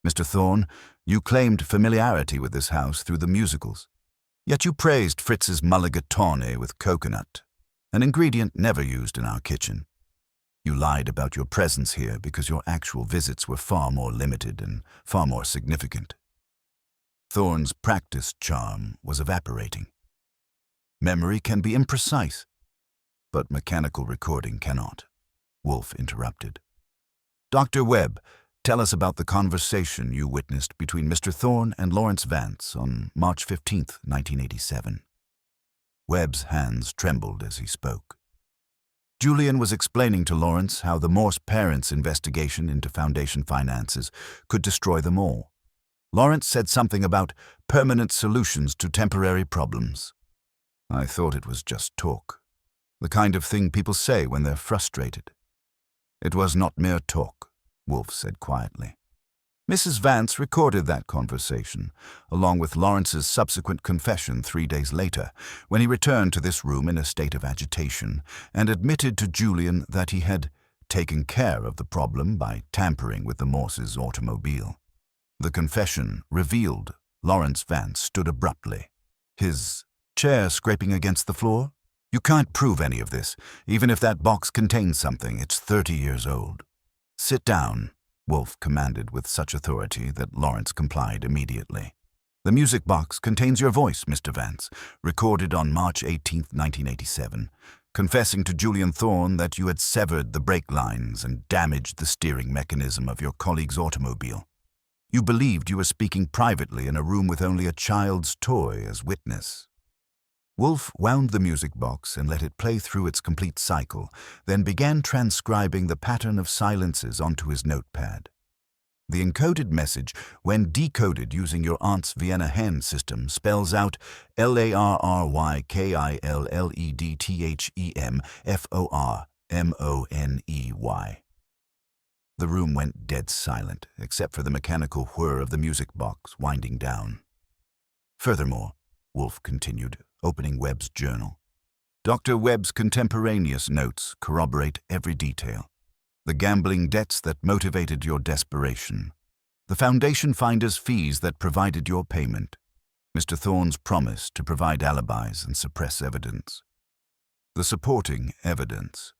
"Mr. Thorne, you claimed familiarity with this house through the musicals. Yet you praised Fritz's mulligatawny with coconut, an ingredient never used in our kitchen. You lied about your presence here because your actual visits were far more limited and far more significant." Thorne's practiced charm was evaporating. "Memory can be imprecise, but mechanical recording cannot," Wolfe interrupted. "Dr. Webb, tell us about the conversation you witnessed between Mr. Thorne and Lawrence Vance on March 15th, 1987. Webb's hands trembled as he spoke. Julian was explaining to Lawrence how the Morse parents' investigation into Foundation finances could destroy them all. Lawrence said something about permanent solutions to temporary problems. I thought it was just talk, the kind of thing people say when they're frustrated. It was not mere talk, Wolfe said quietly. Mrs. Vance recorded that conversation, along with Lawrence's subsequent confession 3 days later, when he returned to this room in a state of agitation and admitted to Julian that he had taken care of the problem by tampering with the Morses' automobile. The confession revealed Lawrence Vance stood abruptly, his chair scraping against the floor. "You can't prove any of this. Even if that box contains something, it's 30 years old. Sit down," Wolfe commanded with such authority that Lawrence complied immediately. "The music box contains your voice, Mr. Vance, recorded on March 18, 1987, confessing to Julian Thorne that you had severed the brake lines and damaged the steering mechanism of your colleague's automobile. You believed you were speaking privately in a room with only a child's toy as witness." Wolfe wound the music box and let it play through its complete cycle, then began transcribing the pattern of silences onto his notepad. The encoded message, when decoded using your aunt's Vienna hand system, spells out LARRYKILLEDTHEMFORMONEY. The room went dead silent, except for the mechanical whir of the music box winding down. "Furthermore," Wolfe continued, opening Webb's journal, "Dr. Webb's contemporaneous notes corroborate every detail. The gambling debts that motivated your desperation, the Foundation finder's fees that provided your payment, Mr. Thorne's promise to provide alibis and suppress evidence. The supporting evidence."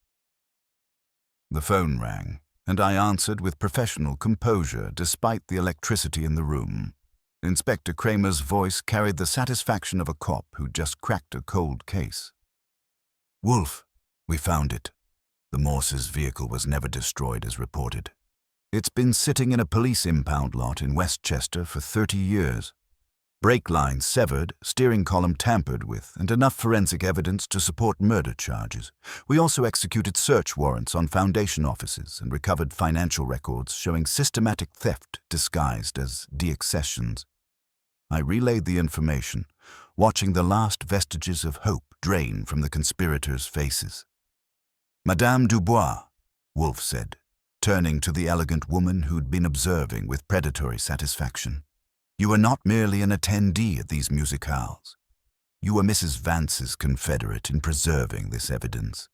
The phone rang, and I answered with professional composure despite the electricity in the room. Inspector Kramer's voice carried the satisfaction of a cop who just cracked a cold case. "Wolfe, we found it. The Morse's vehicle was never destroyed as reported. It's been sitting in a police impound lot in Westchester for 30 years. Brake lines severed, steering column tampered with, and enough forensic evidence to support murder charges. We also executed search warrants on Foundation offices and recovered financial records showing systematic theft disguised as deaccessions. I relayed the information, watching the last vestiges of hope drain from the conspirators' faces. Madame Dubois, Wolfe said, turning to the elegant woman who'd been observing with predatory satisfaction. You are not merely an attendee at these musicales. You are Mrs. Vance's confederate in preserving this evidence.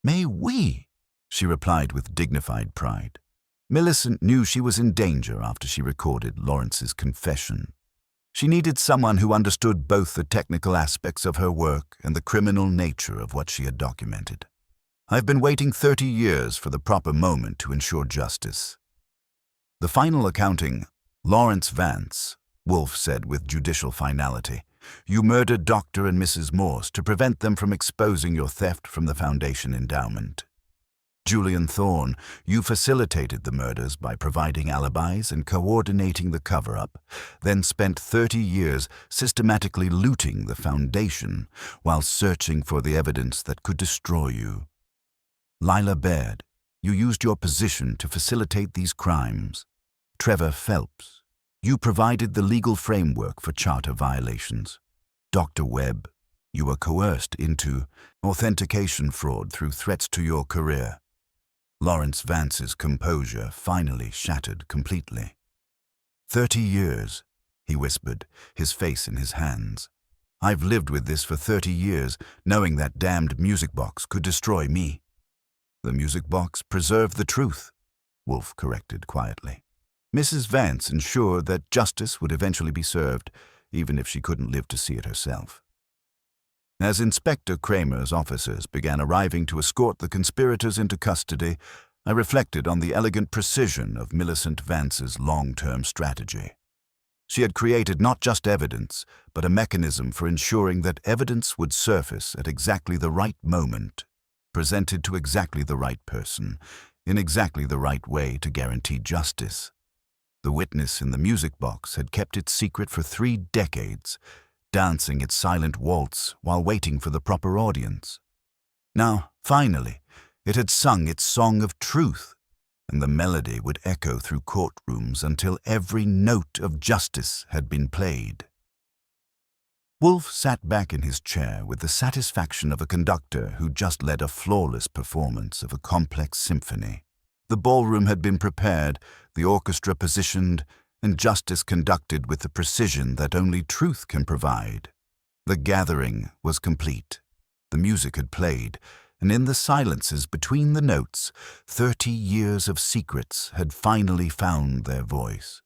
Mais oui, she replied with dignified pride. Millicent knew she was in danger after she recorded Lawrence's confession. She needed someone who understood both the technical aspects of her work and the criminal nature of what she had documented. I've been waiting 30 years for the proper moment to ensure justice. The final accounting, Lawrence Vance, Wolfe said with judicial finality. You murdered Dr. and Mrs. Morse to prevent them from exposing your theft from the Foundation endowment. Julian Thorne, you facilitated the murders by providing alibis and coordinating the cover-up, then spent 30 years systematically looting the Foundation while searching for the evidence that could destroy you. Lila Baird, you used your position to facilitate these crimes. Trevor Phelps, you provided the legal framework for charter violations. Dr. Webb, you were coerced into authentication fraud through threats to your career. Lawrence Vance's composure finally shattered completely. 30 years, he whispered, his face in his hands. I've lived with this for 30 years, knowing that damned music box could destroy me. The music box preserved the truth, Wolfe corrected quietly. Mrs. Vance ensured that justice would eventually be served, even if she couldn't live to see it herself. As Inspector Kramer's officers began arriving to escort the conspirators into custody, I reflected on the elegant precision of Millicent Vance's long-term strategy. She had created not just evidence, but a mechanism for ensuring that evidence would surface at exactly the right moment, presented to exactly the right person, in exactly the right way to guarantee justice. The witness in the music box had kept its secret for 3 decades, dancing its silent waltz while waiting for the proper audience. Now, finally, it had sung its song of truth, and the melody would echo through courtrooms until every note of justice had been played. Wolfe sat back in his chair with the satisfaction of a conductor who just led a flawless performance of a complex symphony. The ballroom had been prepared, the orchestra positioned, and justice conducted with the precision that only truth can provide. The gathering was complete. The music had played, and in the silences between the notes, 30 years of secrets had finally found their voice.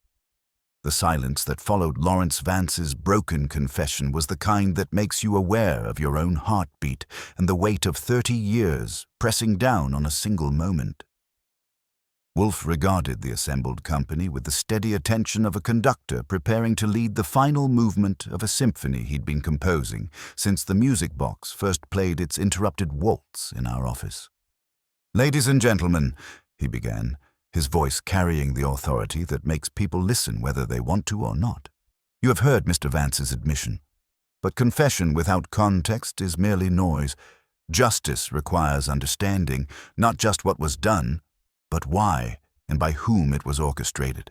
The silence that followed Lawrence Vance's broken confession was the kind that makes you aware of your own heartbeat and the weight of 30 years pressing down on a single moment. Wolfe regarded the assembled company with the steady attention of a conductor preparing to lead the final movement of a symphony he'd been composing since the music box first played its interrupted waltz in our office. Ladies and gentlemen, he began, his voice carrying the authority that makes people listen whether they want to or not. You have heard Mr. Vance's admission. But confession without context is merely noise. Justice requires understanding, not just what was done, but why and by whom it was orchestrated.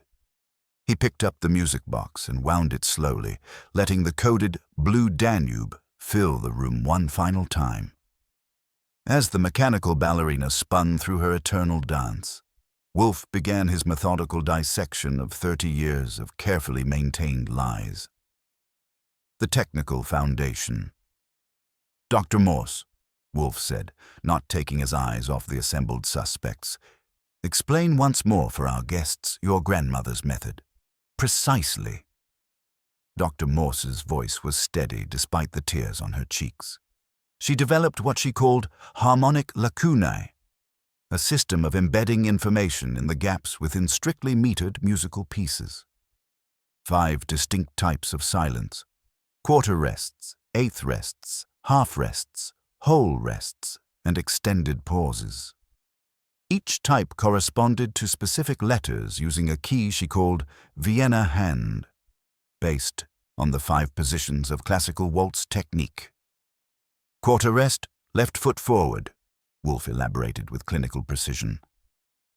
He picked up the music box and wound it slowly, letting the coded Blue Danube fill the room one final time. As the mechanical ballerina spun through her eternal dance, Wolfe began his methodical dissection of 30 years of carefully maintained lies. The technical foundation. Dr. Morse, Wolfe said, not taking his eyes off the assembled suspects, explain once more for our guests your grandmother's method. Precisely. Dr. Morse's voice was steady despite the tears on her cheeks. She developed what she called harmonic lacunae, a system of embedding information in the gaps within strictly metered musical pieces. 5 distinct types of silence: quarter rests, eighth rests, half rests, whole rests, and extended pauses. Each type corresponded to specific letters using a key she called Vienna hand, based on the 5 positions of classical waltz technique. Quarter rest, left foot forward, Wolfe elaborated with clinical precision.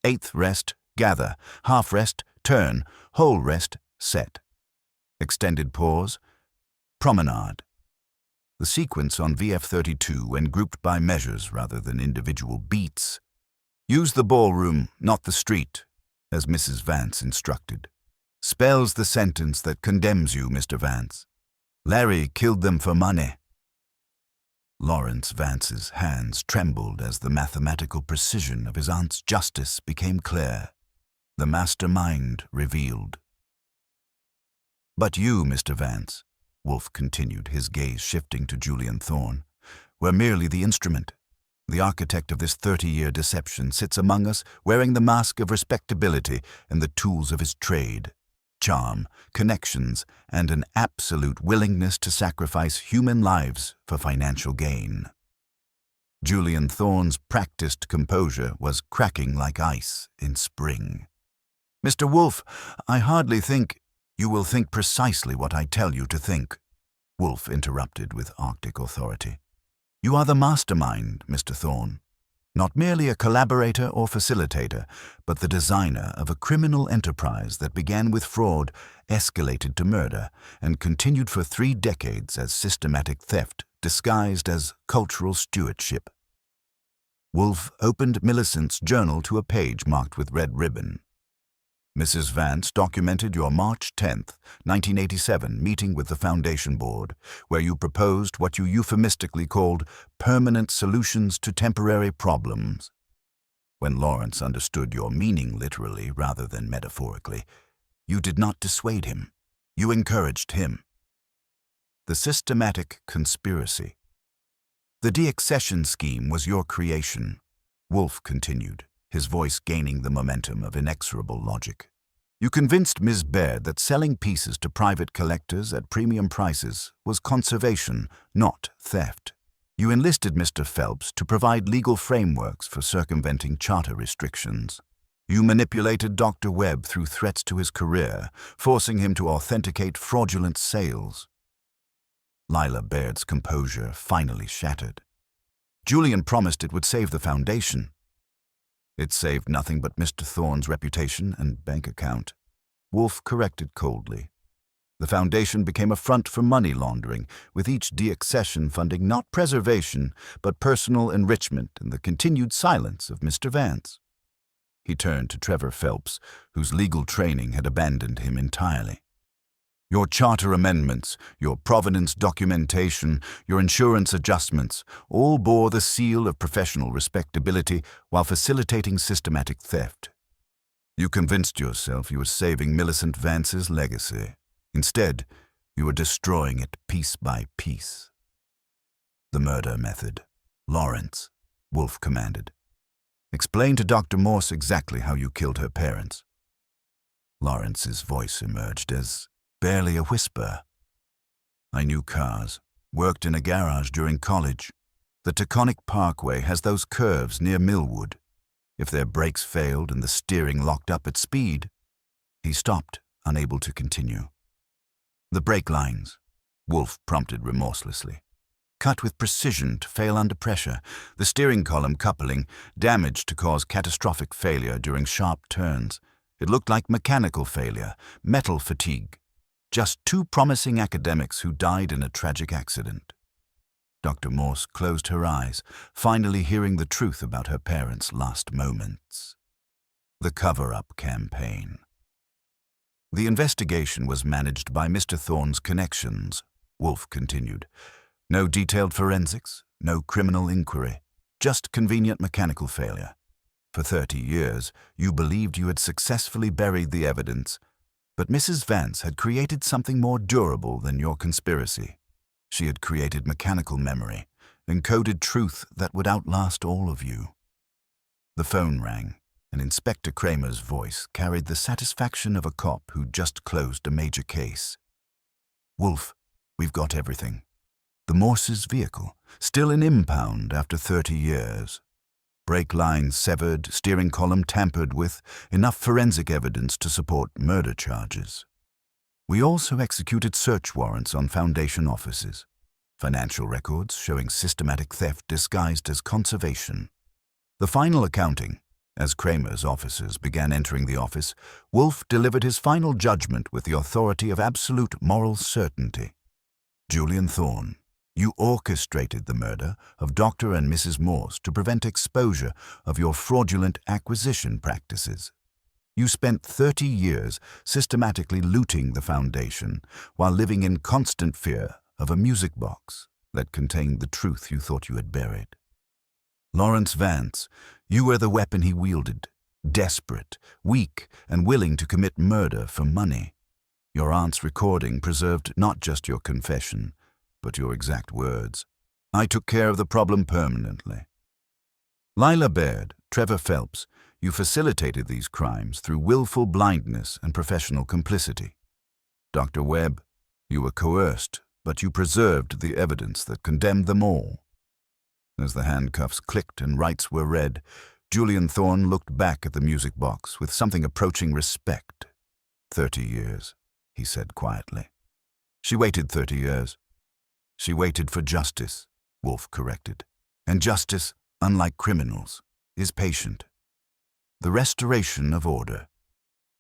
Eighth rest, gather. Half rest, turn. Whole rest, set. Extended pause, promenade. The sequence on VF32, when grouped by measures rather than individual beats. Use the ballroom, not the street, as Mrs. Vance instructed. Spells the sentence that condemns you, Mr. Vance. Larry killed them for money. Lawrence Vance's hands trembled as the mathematical precision of his aunt's justice became clear. The mastermind revealed. But you, Mr. Vance, Wolfe continued, his gaze shifting to Julian Thorne, were merely the instrument. The architect of this 30-year deception sits among us wearing the mask of respectability and the tools of his trade. Charm, connections, and an absolute willingness to sacrifice human lives for financial gain. Julian Thorne's practiced composure was cracking like ice in spring. Mr. Wolfe, I hardly think you will think precisely what I tell you to think, Wolfe interrupted with Arctic authority. You are the mastermind, Mr. Thorne. Not merely a collaborator or facilitator, but the designer of a criminal enterprise that began with fraud, escalated to murder, and continued for 3 decades as systematic theft disguised as cultural stewardship. Wolfe opened Millicent's journal to a page marked with red ribbon. Mrs. Vance documented your March 10th, 1987 meeting with the Foundation Board, where you proposed what you euphemistically called permanent solutions to temporary problems. When Lawrence understood your meaning literally rather than metaphorically, you did not dissuade him. You encouraged him. The systematic conspiracy. The deaccession scheme was your creation, Wolfe continued, his voice gaining the momentum of inexorable logic. You convinced Ms. Baird that selling pieces to private collectors at premium prices was conservation, not theft. You enlisted Mr. Phelps to provide legal frameworks for circumventing charter restrictions. You manipulated Dr. Webb through threats to his career, forcing him to authenticate fraudulent sales. Lila Baird's composure finally shattered. Julian promised it would save the Foundation. It saved nothing but Mr. Thorne's reputation and bank account, Wolfe corrected coldly. The Foundation became a front for money laundering, with each deaccession funding not preservation, but personal enrichment and the continued silence of Mr. Vance. He turned to Trevor Phelps, whose legal training had abandoned him entirely. Your charter amendments, your provenance documentation, your insurance adjustments, all bore the seal of professional respectability while facilitating systematic theft. You convinced yourself you were saving Millicent Vance's legacy. Instead, you were destroying it piece by piece. The murder method. Lawrence, Wolfe commanded. Explain to Dr. Morse exactly how you killed her parents. Lawrence's voice emerged as barely a whisper. I knew cars, worked in a garage during college. The Taconic Parkway has those curves near Millwood. If their brakes failed and the steering locked up at speed. He stopped, unable to continue. The brake lines, Wolfe prompted remorselessly. Cut with precision to fail under pressure, the steering column coupling damaged to cause catastrophic failure during sharp turns. It looked like mechanical failure, metal fatigue. Just 2 promising academics who died in a tragic accident. Dr. Morse closed her eyes, finally hearing the truth about her parents' last moments. The cover-up campaign. The investigation was managed by Mr. Thorne's connections, Wolfe continued. No detailed forensics, no criminal inquiry, just convenient mechanical failure. For 30 years, you believed you had successfully buried the evidence, but Mrs. Vance had created something more durable than your conspiracy. She had created mechanical memory, encoded truth that would outlast all of you. The phone rang, and Inspector Kramer's voice carried the satisfaction of a cop who'd just closed a major case. Wolfe, we've got everything. The Morse's vehicle, still in impound after 30 years. Brake lines severed, steering column tampered with, enough forensic evidence to support murder charges. We also executed search warrants on Foundation offices. Financial records showing systematic theft disguised as conservation. The final accounting. As Kramer's officers began entering the office, Wolfe delivered his final judgment with the authority of absolute moral certainty. Julian Thorne, You orchestrated the murder of Dr. and Mrs. Morse to prevent exposure of your fraudulent acquisition practices. You spent 30 years systematically looting the foundation while living in constant fear of a music box that contained the truth you thought you had buried. Lawrence Vance, you were the weapon he wielded, desperate, weak, and willing to commit murder for money. Your aunt's recording preserved not just your confession, but your exact words. I took care of the problem permanently. Lila Baird, Trevor Phelps, you facilitated these crimes through willful blindness and professional complicity. Dr. Webb, you were coerced, but you preserved the evidence that condemned them all. As the handcuffs clicked and rights were read, Julian Thorne looked back at the music box with something approaching respect. 30 years, he said quietly. She waited 30 years. She waited for justice, Wolfe corrected. And justice, unlike criminals, is patient. The restoration of order.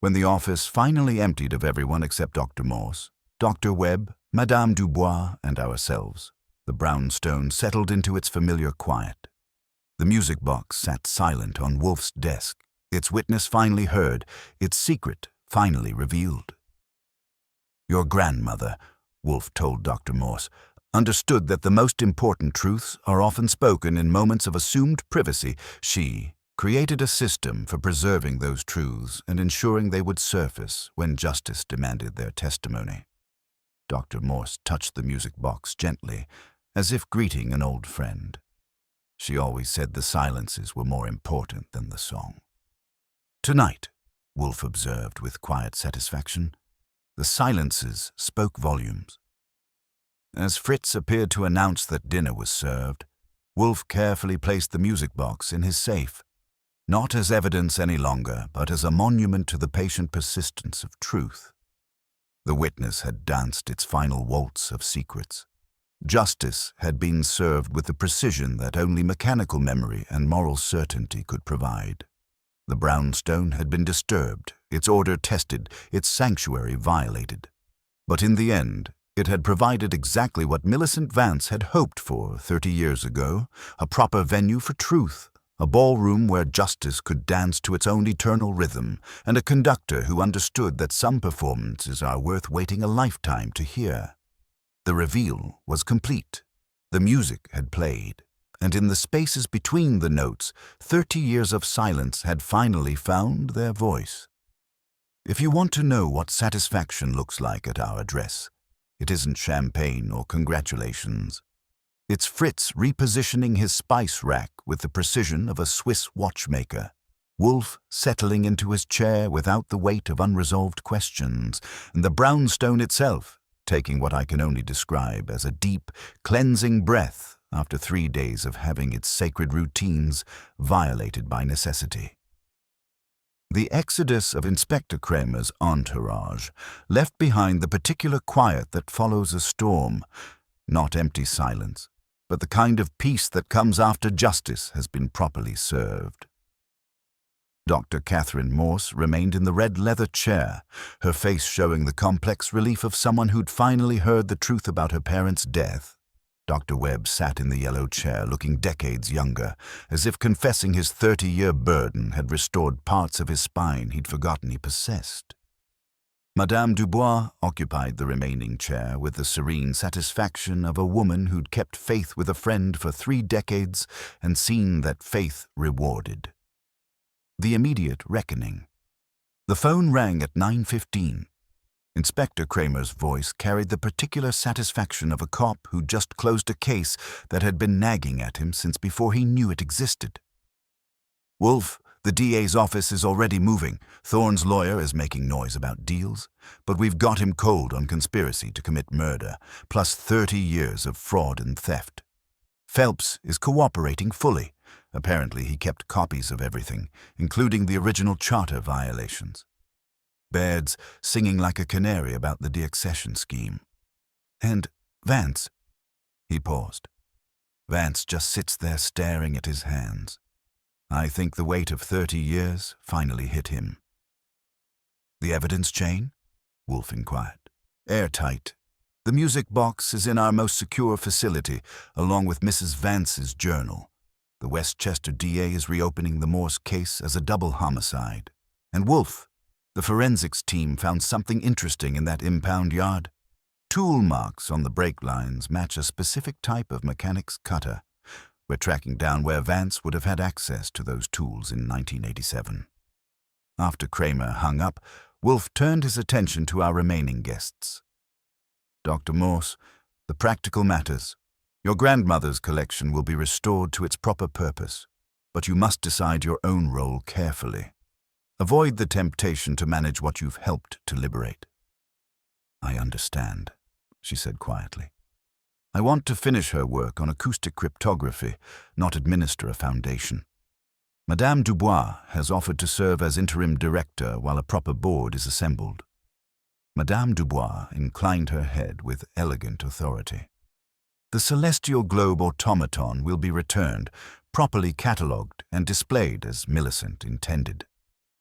When the office finally emptied of everyone except Dr. Morse, Dr. Webb, Madame Dubois, and ourselves, the brownstone settled into its familiar quiet. The music box sat silent on Wolfe's desk, its witness finally heard, its secret finally revealed. Your grandmother, Wolfe told Dr. Morse, understood that the most important truths are often spoken in moments of assumed privacy. She created a system for preserving those truths and ensuring they would surface when justice demanded their testimony. Dr. Morse touched the music box gently, as if greeting an old friend. She always said the silences were more important than the song. Tonight, Wolfe observed with quiet satisfaction, the silences spoke volumes. As Fritz appeared to announce that dinner was served, Wolfe carefully placed the music box in his safe, not as evidence any longer, but as a monument to the patient persistence of truth. The witness had danced its final waltz of secrets. Justice had been served with the precision that only mechanical memory and moral certainty could provide. The brownstone had been disturbed, its order tested, its sanctuary violated. But in the end, it had provided exactly what Millicent Vance had hoped for 30 years ago, a proper venue for truth, a ballroom where justice could dance to its own eternal rhythm, and a conductor who understood that some performances are worth waiting a lifetime to hear. The reveal was complete. The music had played, and in the spaces between the notes, 30 years of silence had finally found their voice. If you want to know what satisfaction looks like at our address, it isn't champagne or congratulations. It's Fritz repositioning his spice rack with the precision of a Swiss watchmaker, Wolfe settling into his chair without the weight of unresolved questions, and the brownstone itself taking what I can only describe as a deep, cleansing breath after 3 days of having its sacred routines violated by necessity. The exodus of Inspector Kramer's entourage left behind the particular quiet that follows a storm, not empty silence, but the kind of peace that comes after justice has been properly served. Dr. Catherine Morse remained in the red leather chair, her face showing the complex relief of someone who'd finally heard the truth about her parents' death. Dr. Webb sat in the yellow chair looking decades younger, as if confessing his 30-year burden had restored parts of his spine he'd forgotten he possessed. Madame Dubois occupied the remaining chair with the serene satisfaction of a woman who'd kept faith with a friend for 3 decades and seen that faith rewarded. The immediate reckoning. The phone rang at 9:15. Inspector Kramer's voice carried the particular satisfaction of a cop who'd just closed a case that had been nagging at him since before he knew it existed. Wolfe, the DA's office is already moving. Thorne's lawyer is making noise about deals, but we've got him cold on conspiracy to commit murder, plus 30 years of fraud and theft. Phelps is cooperating fully. Apparently he kept copies of everything, including the original charter violations. Baird's singing like a canary about the deaccession scheme. And Vance. He paused. Vance just sits there staring at his hands. I think the weight of 30 years finally hit him. The evidence chain? Wolfe inquired. Airtight. The music box is in our most secure facility, along with Mrs. Vance's journal. The Westchester DA is reopening the Morse case as a double homicide. And Wolfe, the forensics team found something interesting in that impound yard. Tool marks on the brake lines match a specific type of mechanic's cutter. We're tracking down where Vance would have had access to those tools in 1987. After Kramer hung up, Wolfe turned his attention to our remaining guests. Dr. Morse, the practical matters. Your grandmother's collection will be restored to its proper purpose, but you must decide your own role carefully. Avoid the temptation to manage what you've helped to liberate. I understand, she said quietly. I want to finish her work on acoustic cryptography, not administer a foundation. Madame Dubois has offered to serve as interim director while a proper board is assembled. Madame Dubois inclined her head with elegant authority. The celestial globe automaton will be returned, properly catalogued and displayed as Millicent intended.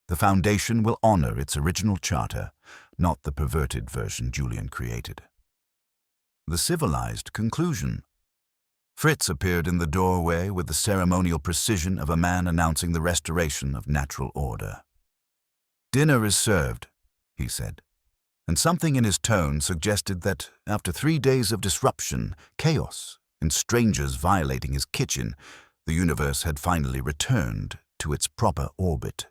The foundation will honor its original charter, not the perverted version Julian created. The civilized conclusion. Fritz appeared in the doorway with the ceremonial precision of a man announcing the restoration of natural order. Dinner is served, he said, and something in his tone suggested that, after 3 days of disruption, chaos, and strangers violating his kitchen, the universe had finally returned to its proper orbit.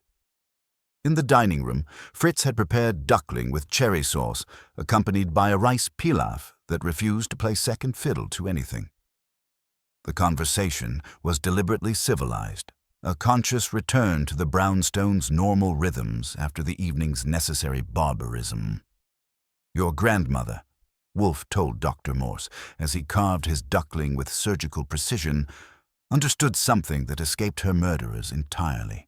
In the dining room, Fritz had prepared duckling with cherry sauce, accompanied by a rice pilaf that refused to play second fiddle to anything. The conversation was deliberately civilized, a conscious return to the brownstone's normal rhythms after the evening's necessary barbarism. Your grandmother, Wolfe told Dr. Morse as he carved his duckling with surgical precision, understood something that escaped her murderers entirely.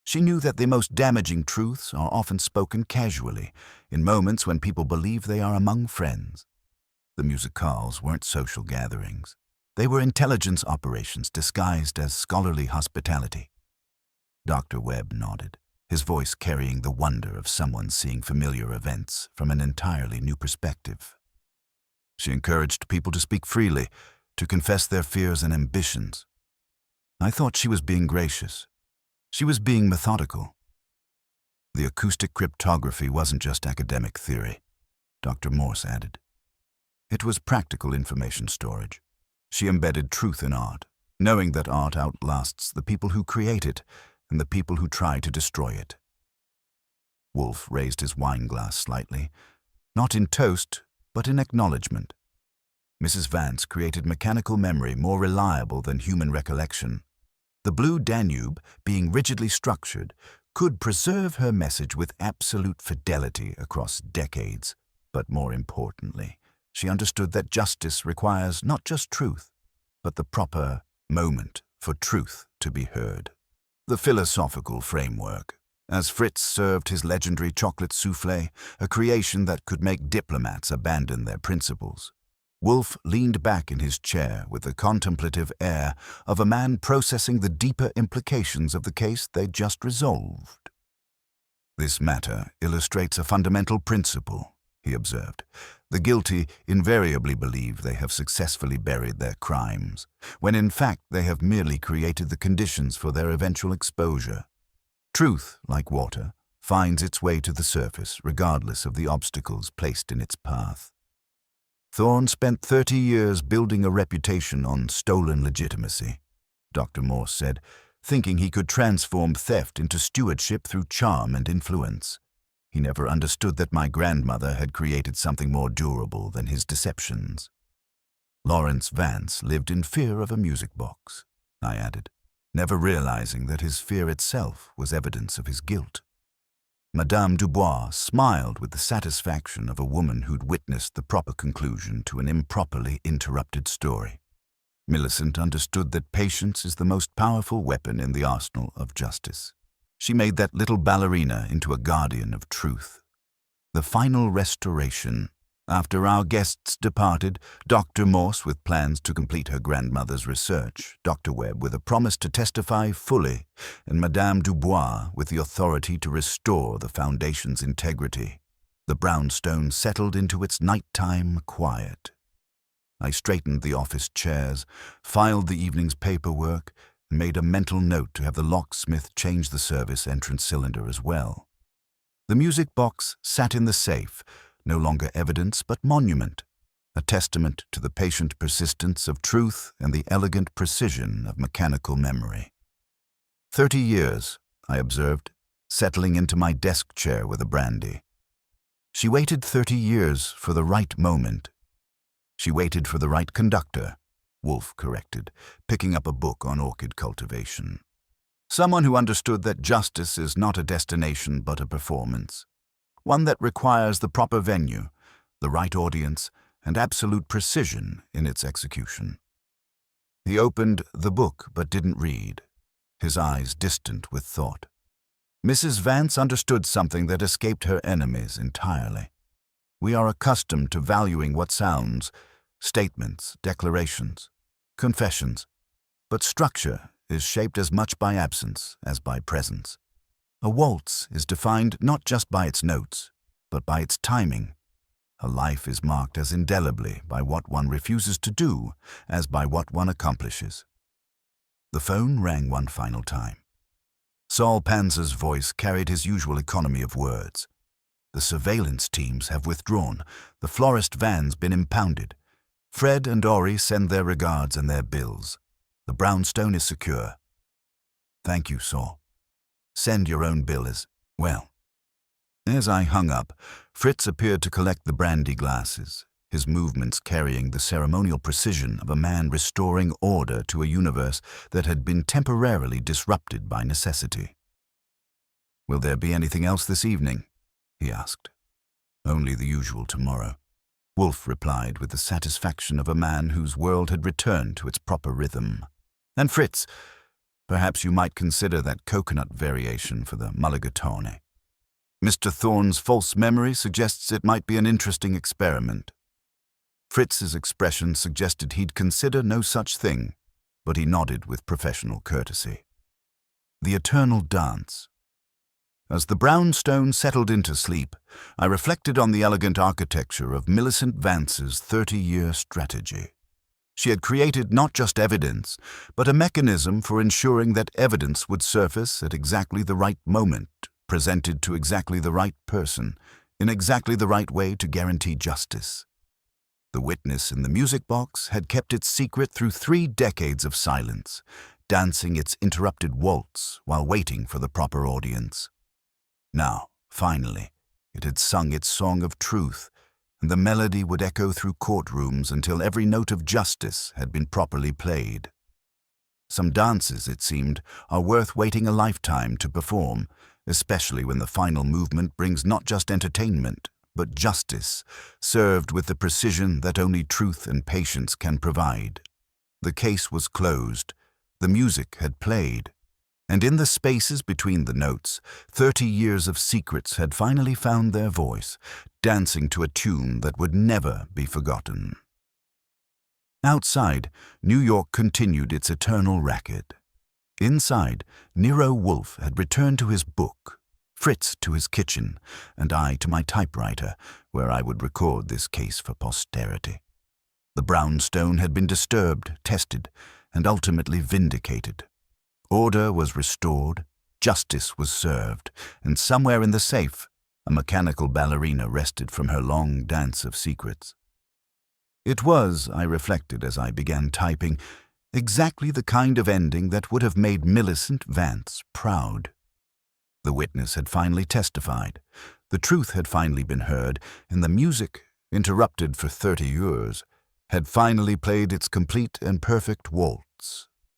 She knew that the most damaging truths are often spoken casually, in moments when people believe they are among friends. The musicales weren't social gatherings. They were intelligence operations disguised as scholarly hospitality. Dr. Webb nodded, his voice carrying the wonder of someone seeing familiar events from an entirely new perspective. She encouraged people to speak freely, to confess their fears and ambitions. I thought she was being gracious. She was being methodical. The acoustic cryptography wasn't just academic theory, Dr. Morse added. It was practical information storage. She embedded truth in art, knowing that art outlasts the people who create it and the people who try to destroy it. Wolfe raised his wine glass slightly, not in toast, but in acknowledgement. Mrs. Vance created mechanical memory more reliable than human recollection. The Blue Danube, being rigidly structured, could preserve her message with absolute fidelity across decades. But more importantly, she understood that justice requires not just truth, but the proper moment for truth to be heard. The philosophical framework. As Fritz served his legendary chocolate soufflé, a creation that could make diplomats abandon their principles, Wolfe leaned back in his chair with the contemplative air of a man processing the deeper implications of the case they'd just resolved. This matter illustrates a fundamental principle, he observed. The guilty invariably believe they have successfully buried their crimes, when in fact they have merely created the conditions for their eventual exposure. Truth, like water, finds its way to the surface regardless of the obstacles placed in its path. Thorne spent 30 years building a reputation on stolen legitimacy, Dr. Morse said, thinking he could transform theft into stewardship through charm and influence. He never understood that my grandmother had created something more durable than his deceptions. Lawrence Vance lived in fear of a music box, I added, never realizing that his fear itself was evidence of his guilt. Madame Dubois smiled with the satisfaction of a woman who'd witnessed the proper conclusion to an improperly interrupted story. Millicent understood that patience is the most powerful weapon in the arsenal of justice. She made that little ballerina into a guardian of truth. The final restoration. After our guests departed, Dr. Morse with plans to complete her grandmother's research, Dr. Webb with a promise to testify fully, and Madame Dubois with the authority to restore the foundation's integrity. The brownstone settled into its nighttime quiet. I straightened the office chairs, filed the evening's paperwork, and made a mental note to have the locksmith change the service entrance cylinder as well. The music box sat in the safe, no longer evidence but monument, a testament to the patient persistence of truth and the elegant precision of mechanical memory. 30 years, I observed, settling into my desk chair with a brandy. She waited 30 years for the right moment. She waited for the right conductor, Wolfe corrected, picking up a book on orchid cultivation. Someone who understood that justice is not a destination but a performance, one that requires the proper venue, the right audience, and absolute precision in its execution. He opened the book but didn't read, his eyes distant with thought. Mrs. Vance understood something that escaped her enemies entirely. We are accustomed to valuing what sounds, statements, declarations, confessions, but structure is shaped as much by absence as by presence. A waltz is defined not just by its notes, but by its timing. A life is marked as indelibly by what one refuses to do as by what one accomplishes. The phone rang one final time. Saul Panzer's voice carried his usual economy of words. The surveillance teams have withdrawn. The florist van's been impounded. Fred and Ori send their regards and their bills. The brownstone is secure. Thank you, Saul. Send your own bill as well. As I hung up, Fritz appeared to collect the brandy glasses, his movements carrying the ceremonial precision of a man restoring order to a universe that had been temporarily disrupted by necessity. Will there be anything else this evening? He asked. Only the usual tomorrow, Wolfe replied with the satisfaction of a man whose world had returned to its proper rhythm. And Fritz, perhaps you might consider that coconut variation for the mulligatawny. Mr. Thorne's false memory suggests it might be an interesting experiment. Fritz's expression suggested he'd consider no such thing, but he nodded with professional courtesy. The eternal dance. As the brownstone settled into sleep, I reflected on the elegant architecture of Millicent Vance's 30-year strategy. She had created not just evidence, but a mechanism for ensuring that evidence would surface at exactly the right moment, presented to exactly the right person, in exactly the right way to guarantee justice. The witness in the music box had kept its secret through 3 decades of silence, dancing its interrupted waltz while waiting for the proper audience. Now, finally, it had sung its song of truth, and the melody would echo through courtrooms until every note of justice had been properly played. Some dances, it seemed, are worth waiting a lifetime to perform, especially when the final movement brings not just entertainment, but justice, served with the precision that only truth and patience can provide. The case was closed, the music had played, and in the spaces between the notes, 30 years of secrets had finally found their voice, dancing to a tune that would never be forgotten. Outside, New York continued its eternal racket. Inside, Nero Wolfe had returned to his book, Fritz to his kitchen, and I to my typewriter, where I would record this case for posterity. The brownstone had been disturbed, tested, and ultimately vindicated. Order was restored, justice was served, and somewhere in the safe, a mechanical ballerina rested from her long dance of secrets. It was, I reflected as I began typing, exactly the kind of ending that would have made Millicent Vance proud. The witness had finally testified, the truth had finally been heard, and the music, interrupted for 30 years, had finally played its complete and perfect waltz.